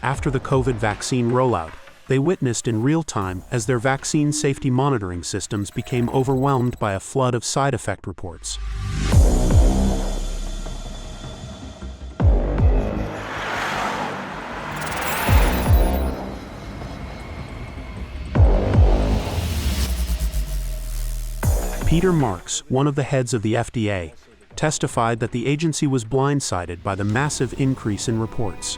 After the COVID vaccine rollout, they witnessed in real time as their vaccine safety monitoring systems became overwhelmed by a flood of side effect reports. Peter Marks, one of the heads of the FDA, testified that the agency was blindsided by the massive increase in reports.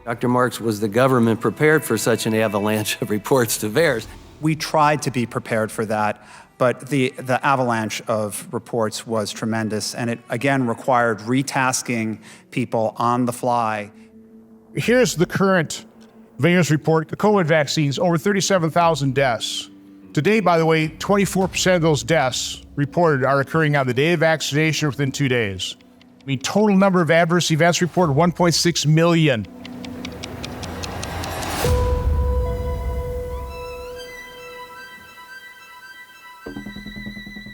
Dr. Marks, was the government prepared for such an avalanche of reports to VAERS? We tried to be prepared for that, but the avalanche of reports was tremendous, and it again required retasking people on the fly. Here's the current VAERS report, the COVID vaccines, over 37,000 deaths. Today, by the way, 24% of those deaths reported are occurring on the day of vaccination within 2 days. I mean, total number of adverse events reported, 1.6 million.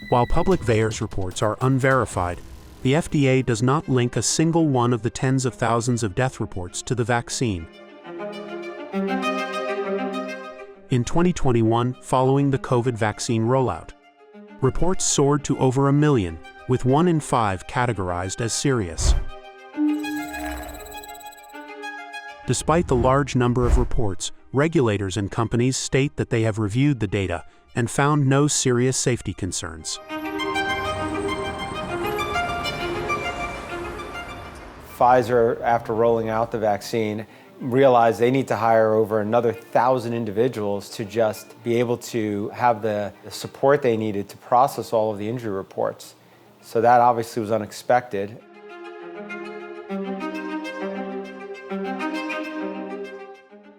While public VAERS reports are unverified, the FDA does not link a single one of the tens of thousands of death reports to the vaccine. In 2021, following the COVID vaccine rollout, reports soared to over 1 million, with 1 in 5 categorized as serious. Despite the large number of reports, regulators and companies state that they have reviewed the data and found no serious safety concerns. Pfizer, after rolling out the vaccine, realized they need to hire over another 1,000 individuals to just be able to have the support they needed to process all of the injury reports. So that obviously was unexpected.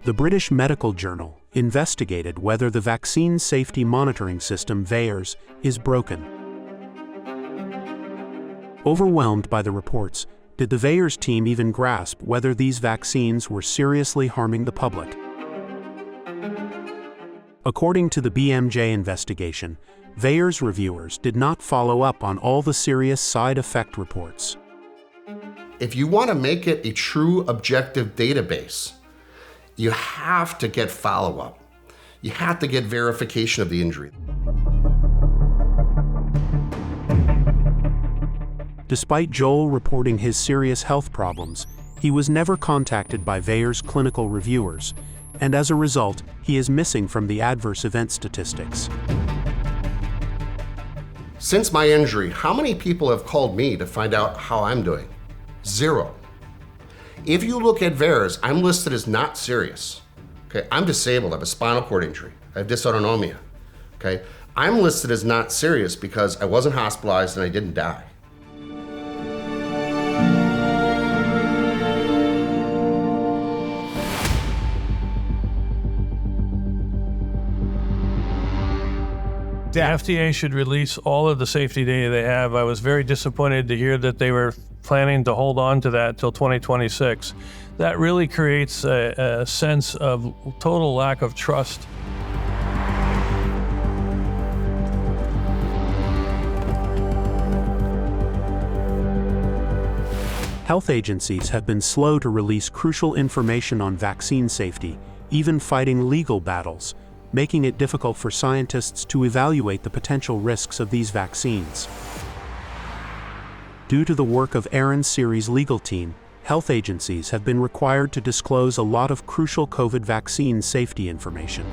The British Medical Journal investigated whether the vaccine safety monitoring system VAERS is broken. Overwhelmed by the reports, did the VAERS team even grasp whether these vaccines were seriously harming the public? According to the BMJ investigation, VAERS reviewers did not follow up on all the serious side effect reports. If you want to make it a true objective database, you have to get follow-up. You have to get verification of the injury. Despite Joel reporting his serious health problems, he was never contacted by VAERS clinical reviewers, and as a result, he is missing from the adverse event statistics. Since my injury, how many people have called me to find out how I'm doing? 0. If you look at VAERS, I'm listed as not serious. Okay, I'm disabled, I have a spinal cord injury, I have dysautonomia. Okay, I'm listed as not serious because I wasn't hospitalized and I didn't die. The FDA should release all of the safety data they have. I was very disappointed to hear that they were planning to hold on to that till 2026. That really creates a sense of total lack of trust. Health agencies have been slow to release crucial information on vaccine safety, even fighting legal battles, making it difficult for scientists to evaluate the potential risks of these vaccines. Due to the work of Aaron Siri's legal team, health agencies have been required to disclose a lot of crucial COVID vaccine safety information.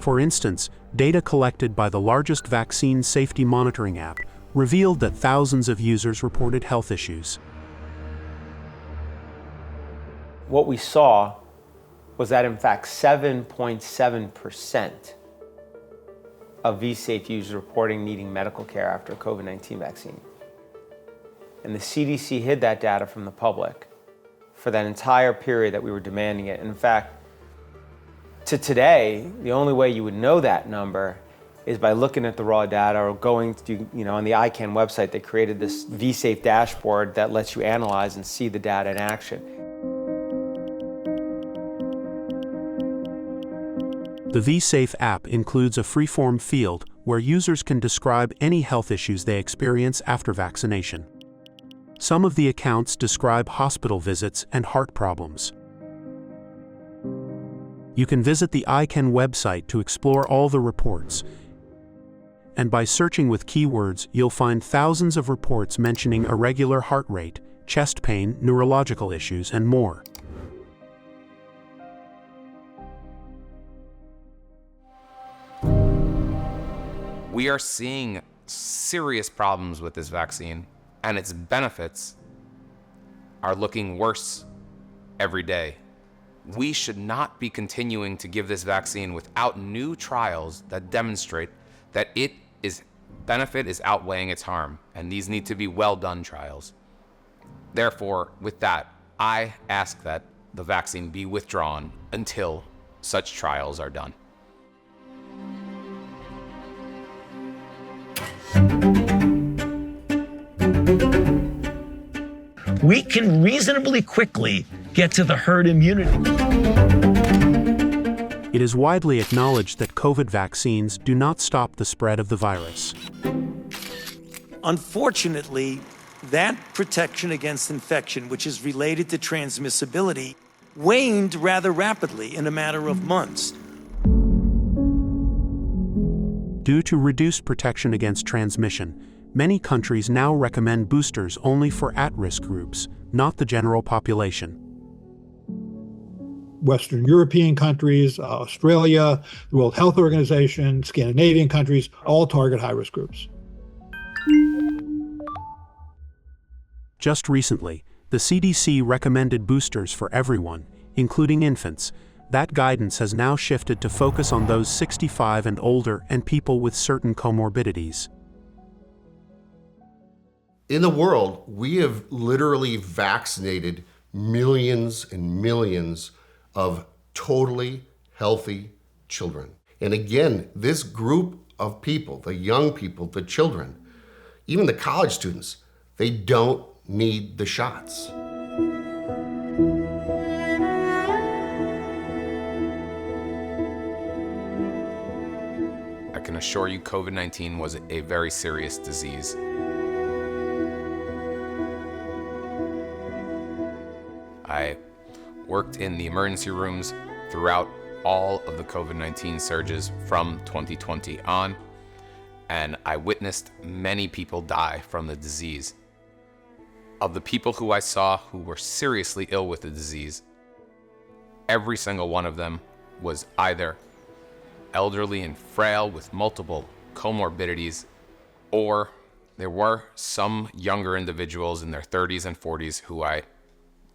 For instance, data collected by the largest vaccine safety monitoring app revealed that thousands of users reported health issues. What we saw was that in fact 7.7% of V-Safe users reporting needing medical care after a COVID-19 vaccine. And the CDC hid that data from the public for that entire period that we were demanding it. And in fact, to today, the only way you would know that number is by looking at the raw data or going to, on the ICANN website, they created this V-Safe dashboard that lets you analyze and see the data in action. The V-Safe app includes a free-form field where users can describe any health issues they experience after vaccination. Some of the accounts describe hospital visits and heart problems. You can visit the ICANN website to explore all the reports, and by searching with keywords, you'll find thousands of reports mentioning irregular heart rate, chest pain, neurological issues, and more. We are seeing serious problems with this vaccine, and its benefits are looking worse every day. We should not be continuing to give this vaccine without new trials that demonstrate that its benefit is outweighing its harm, and these need to be well-done trials. Therefore, with that, I ask that the vaccine be withdrawn until such trials are done. We can reasonably quickly get to the herd immunity. It is widely acknowledged that COVID vaccines do not stop the spread of the virus. Unfortunately, that protection against infection, which is related to transmissibility, waned rather rapidly in a matter of months. Due to reduced protection against transmission, many countries now recommend boosters only for at-risk groups, not the general population. Western European countries, Australia, the World Health Organization, Scandinavian countries, all target high-risk groups. Just recently, the CDC recommended boosters for everyone, including infants. That guidance has now shifted to focus on those 65 and older and people with certain comorbidities. In the world, we have literally vaccinated millions and millions of totally healthy children. And again, this group of people, the young people, the children, even the college students, they don't need the shots. I can assure you COVID-19 was a very serious disease. I worked in the emergency rooms throughout all of the COVID-19 surges from 2020 on, and I witnessed many people die from the disease. Of the people who I saw who were seriously ill with the disease, every single one of them was either elderly and frail with multiple comorbidities, or there were some younger individuals in their 30s and 40s who I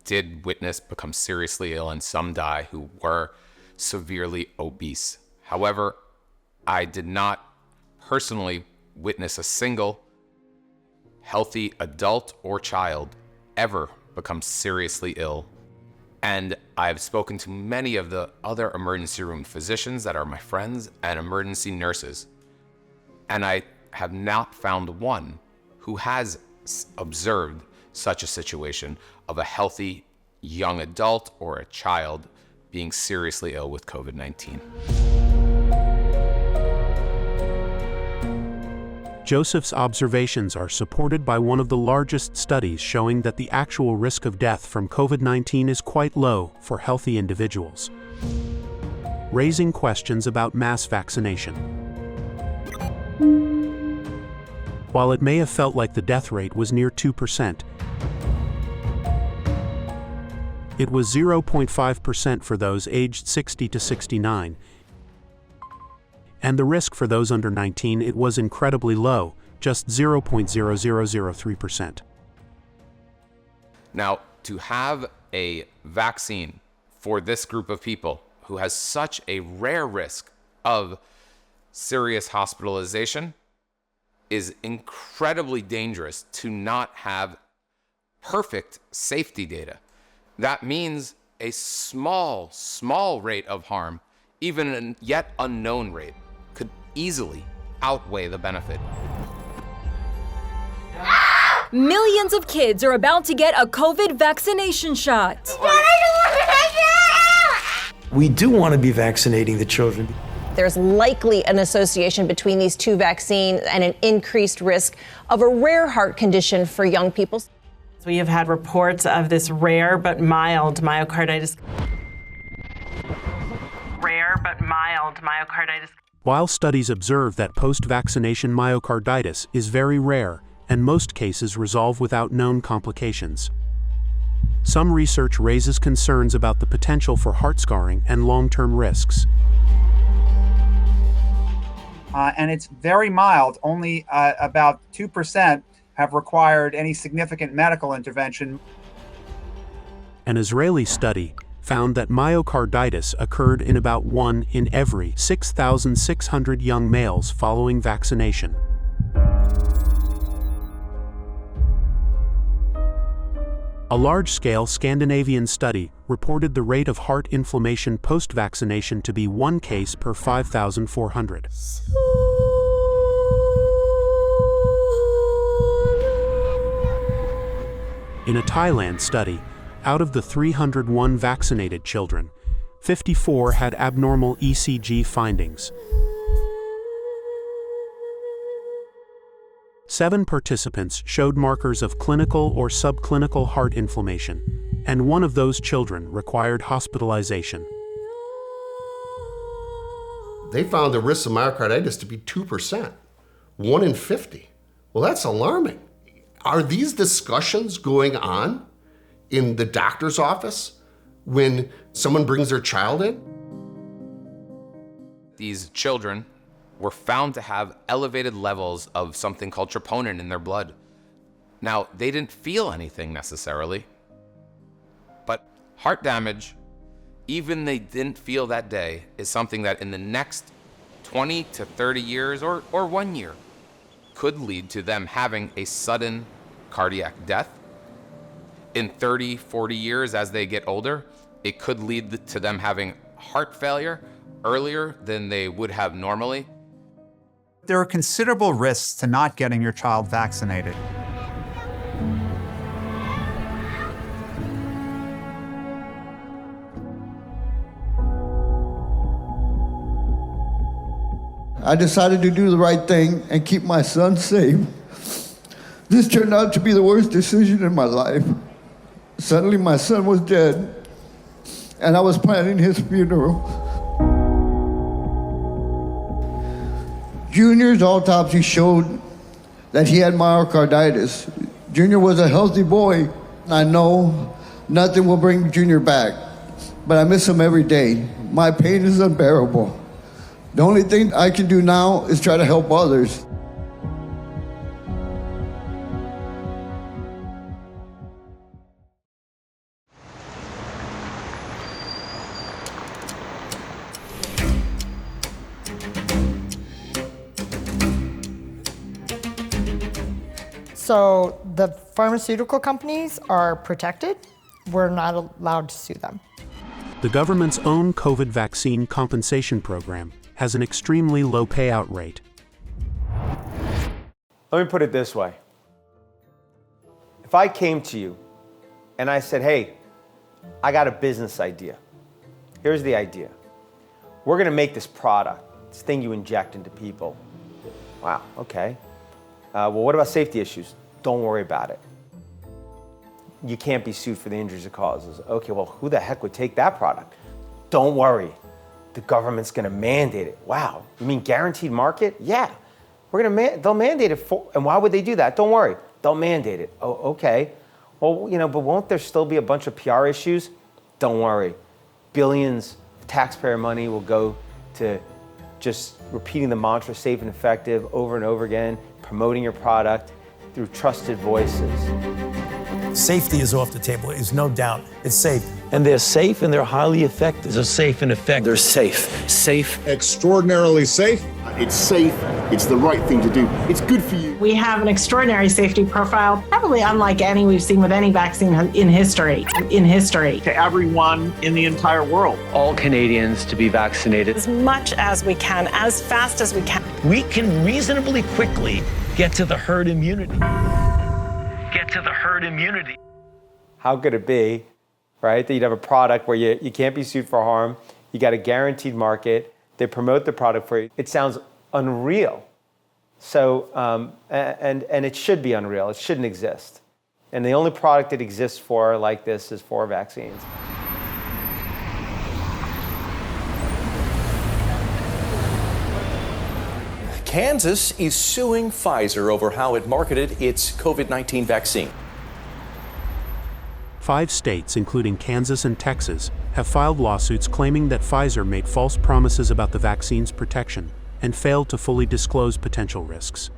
did witness become seriously ill, and some die who were severely obese. However, I did not personally witness a single healthy adult or child ever become seriously ill. And I've spoken to many of the other emergency room physicians that are my friends and emergency nurses. And I have not found one who has observed such a situation of a healthy young adult or a child being seriously ill with COVID-19. Joseph's observations are supported by one of the largest studies showing that the actual risk of death from COVID-19 is quite low for healthy individuals, raising questions about mass vaccination. While it may have felt like the death rate was near 2%, it was 0.5% for those aged 60 to 69, and the risk for those under 19, it was incredibly low, just 0.0003%. Now, to have a vaccine for this group of people who has such a rare risk of serious hospitalization is incredibly dangerous to not have perfect safety data. That means a small rate of harm, even a yet unknown rate, could easily outweigh the benefit. Millions of kids are about to get a COVID vaccination shot. We do want to be vaccinating the children. There's likely an association between these two vaccines and an increased risk of a rare heart condition for young people. We have had reports of this rare but mild myocarditis. While studies observe that post-vaccination myocarditis is very rare and most cases resolve without known complications, some research raises concerns about the potential for heart scarring and long-term risks. And it's very mild. Only about 2% have required any significant medical intervention. An Israeli study found that myocarditis occurred in about 1 in every 6,600 young males following vaccination. A large-scale Scandinavian study reported the rate of heart inflammation post-vaccination to be 1 case per 5,400. In a Thailand study, out of the 301 vaccinated children, 54 had abnormal ECG findings. 7 participants showed markers of clinical or subclinical heart inflammation, and one of those children required hospitalization. They found the risk of myocarditis to be 2%, 1 in 50. Well, that's alarming. Are these discussions going on in the doctor's office when someone brings their child in? These children were found to have elevated levels of something called troponin in their blood. Now, they didn't feel anything necessarily, but heart damage, even they didn't feel that day, is something that in the next 20 to 30 years or 1 year could lead to them having a sudden cardiac death. In 30, 40 years as they get older, it could lead to them having heart failure earlier than they would have normally. There are considerable risks to not getting your child vaccinated. I decided to do the right thing and keep my son safe. This turned out to be the worst decision in my life. Suddenly my son was dead, and I was planning his funeral. Junior's autopsy showed that he had myocarditis. Junior was a healthy boy. I know nothing will bring Junior back, but I miss him every day. My pain is unbearable. The only thing I can do now is try to help others. So the pharmaceutical companies are protected. We're not allowed to sue them. The government's own COVID vaccine compensation program has an extremely low payout rate. Let me put it this way. If I came to you and I said, hey, I got a business idea. Here's the idea. We're gonna make this product, this thing you inject into people. Wow, okay. Well, what about safety issues? Don't worry about it. You can't be sued for the injuries it causes. Okay, well, who the heck would take that product? Don't worry. The government's gonna mandate it. Wow, you mean guaranteed market? Yeah, they'll mandate it and why would they do that? Don't worry, they'll mandate it. Oh, okay. Well, but won't there still be a bunch of PR issues? Don't worry. Billions of taxpayer money will go to just repeating the mantra safe and effective over and over again, promoting your product through trusted voices. Safety is off the table, there's no doubt. It's safe. And they're safe and they're highly effective. They're safe and effective. They're safe. Safe. Extraordinarily safe. It's safe. It's the right thing to do. It's good for you. We have an extraordinary safety profile, probably unlike any we've seen with any vaccine in history. To everyone in the entire world. All Canadians to be vaccinated. As much as we can, as fast as we can. We can reasonably quickly get to the herd immunity. How could it be, right, that you'd have a product where you can't be sued for harm, you got a guaranteed market, they promote the product for you. It sounds unreal. So, and it should be unreal. It shouldn't exist. And the only product it exists for like this is for vaccines. Kansas is suing Pfizer over how it marketed its COVID-19 vaccine. 5 states, including Kansas and Texas, have filed lawsuits claiming that Pfizer made false promises about the vaccine's protection and failed to fully disclose potential risks.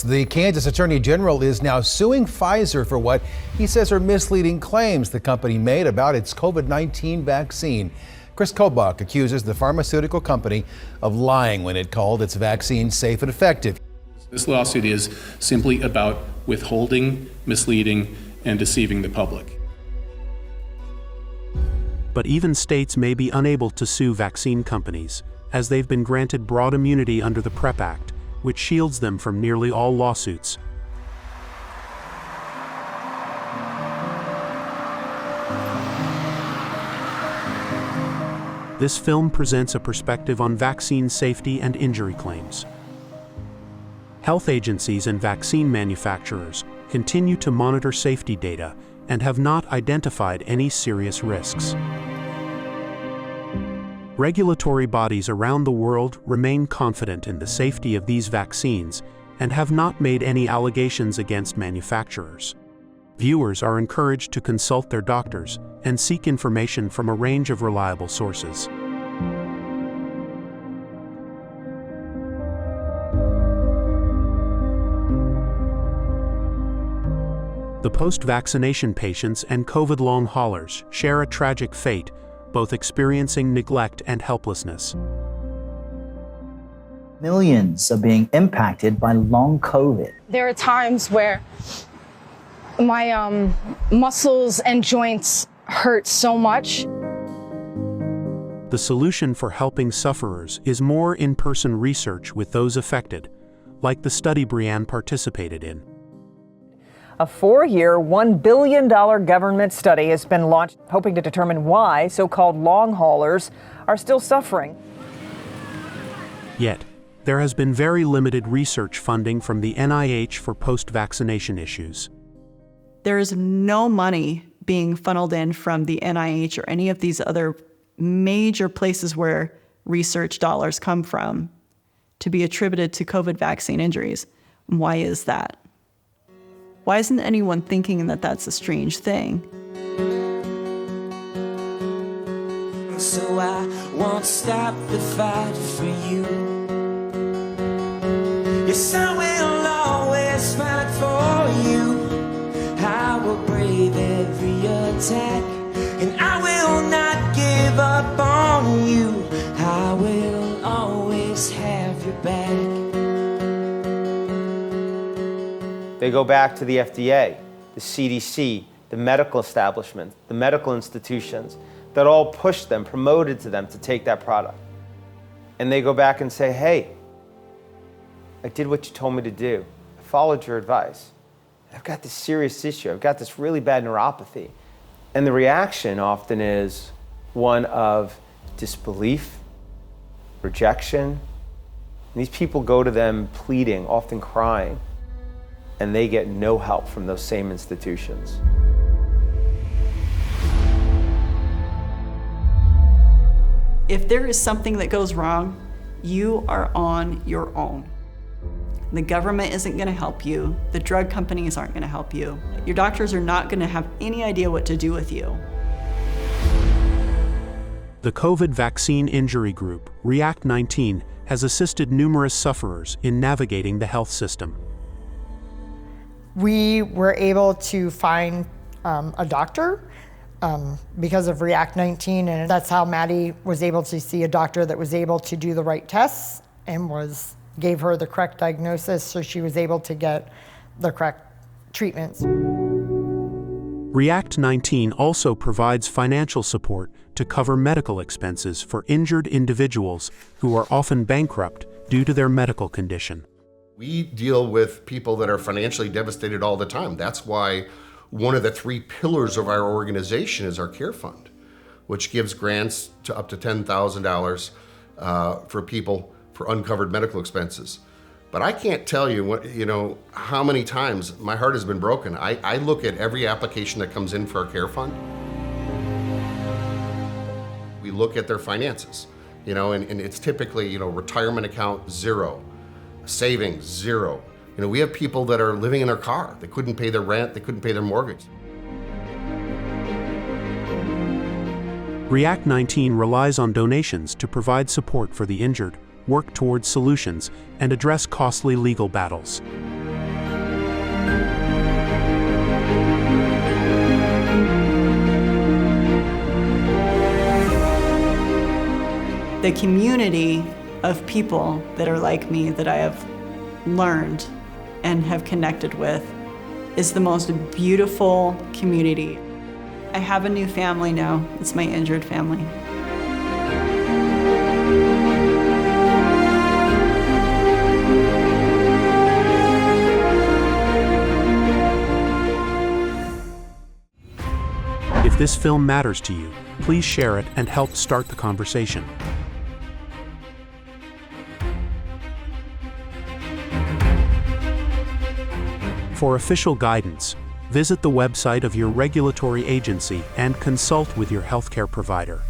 The Kansas Attorney General is now suing Pfizer for what he says are misleading claims the company made about its COVID-19 vaccine. Chris Kobach accuses the pharmaceutical company of lying when it called its vaccine safe and effective. This lawsuit is simply about withholding, misleading, and deceiving the public. But even states may be unable to sue vaccine companies, as they've been granted broad immunity under the PrEP Act, which shields them from nearly all lawsuits. this film presents a perspective on vaccine safety and injury claims. Health agencies and vaccine manufacturers continue to monitor safety data and have not identified any serious risks. Regulatory bodies around the world remain confident in the safety of these vaccines and have not made any allegations against manufacturers. Viewers are encouraged to consult their doctors and seek information from a range of reliable sources. The post-vaccination patients and COVID long haulers share a tragic fate, both experiencing neglect and helplessness. Millions are being impacted by long COVID. There are times where my muscles and joints hurt so much. The solution for helping sufferers is more in-person research with those affected, like the study Brianne participated in. A 4-year, $1 billion government study has been launched, hoping to determine why so-called long haulers are still suffering. Yet, there has been very limited research funding from the NIH for post-vaccination issues. There is no money being funneled in from the NIH or any of these other major places where research dollars come from to be attributed to COVID vaccine injuries. Why is that? Why isn't anyone thinking that that's a strange thing? So I won't stop the fight for you. Yes, I will always fight for you. I will brave every attack, and I will not give up on you. I will always have your back. They go back to the FDA, the CDC, the medical establishment, the medical institutions that all pushed them, promoted to them to take that product. And they go back and say, hey, I did what you told me to do. I followed your advice. I've got this serious issue. I've got this really bad neuropathy. And the reaction often is one of disbelief, rejection. And these people go to them pleading, often crying, and they get no help from those same institutions. If there is something that goes wrong, you are on your own. The government isn't going to help you. The drug companies aren't going to help you. Your doctors are not going to have any idea what to do with you. The COVID vaccine injury group, React 19, has assisted numerous sufferers in navigating the health system. We were able to find a doctor because of React 19, and that's how Maddie was able to see a doctor that was able to do the right tests and gave her the correct diagnosis, so she was able to get the correct treatments. React 19 also provides financial support to cover medical expenses for injured individuals who are often bankrupt due to their medical condition. We deal with people that are financially devastated all the time. That's why one of the 3 pillars of our organization is our care fund, which gives grants to up to $10,000 for people for uncovered medical expenses. But I can't tell you how many times my heart has been broken. I look at every application that comes in for our care fund. We look at their finances, and it's typically, retirement account 0. Savings, 0. We have people that are living in their car. They couldn't pay their rent, they couldn't pay their mortgage. React 19 relies on donations to provide support for the injured, work towards solutions, and address costly legal battles. The community of people that are like me that I have learned and have connected with is the most beautiful community. I have a new family now. It's my injured family. If this film matters to you, Please share it and help start the conversation. For official guidance, visit the website of your regulatory agency and consult with your healthcare provider.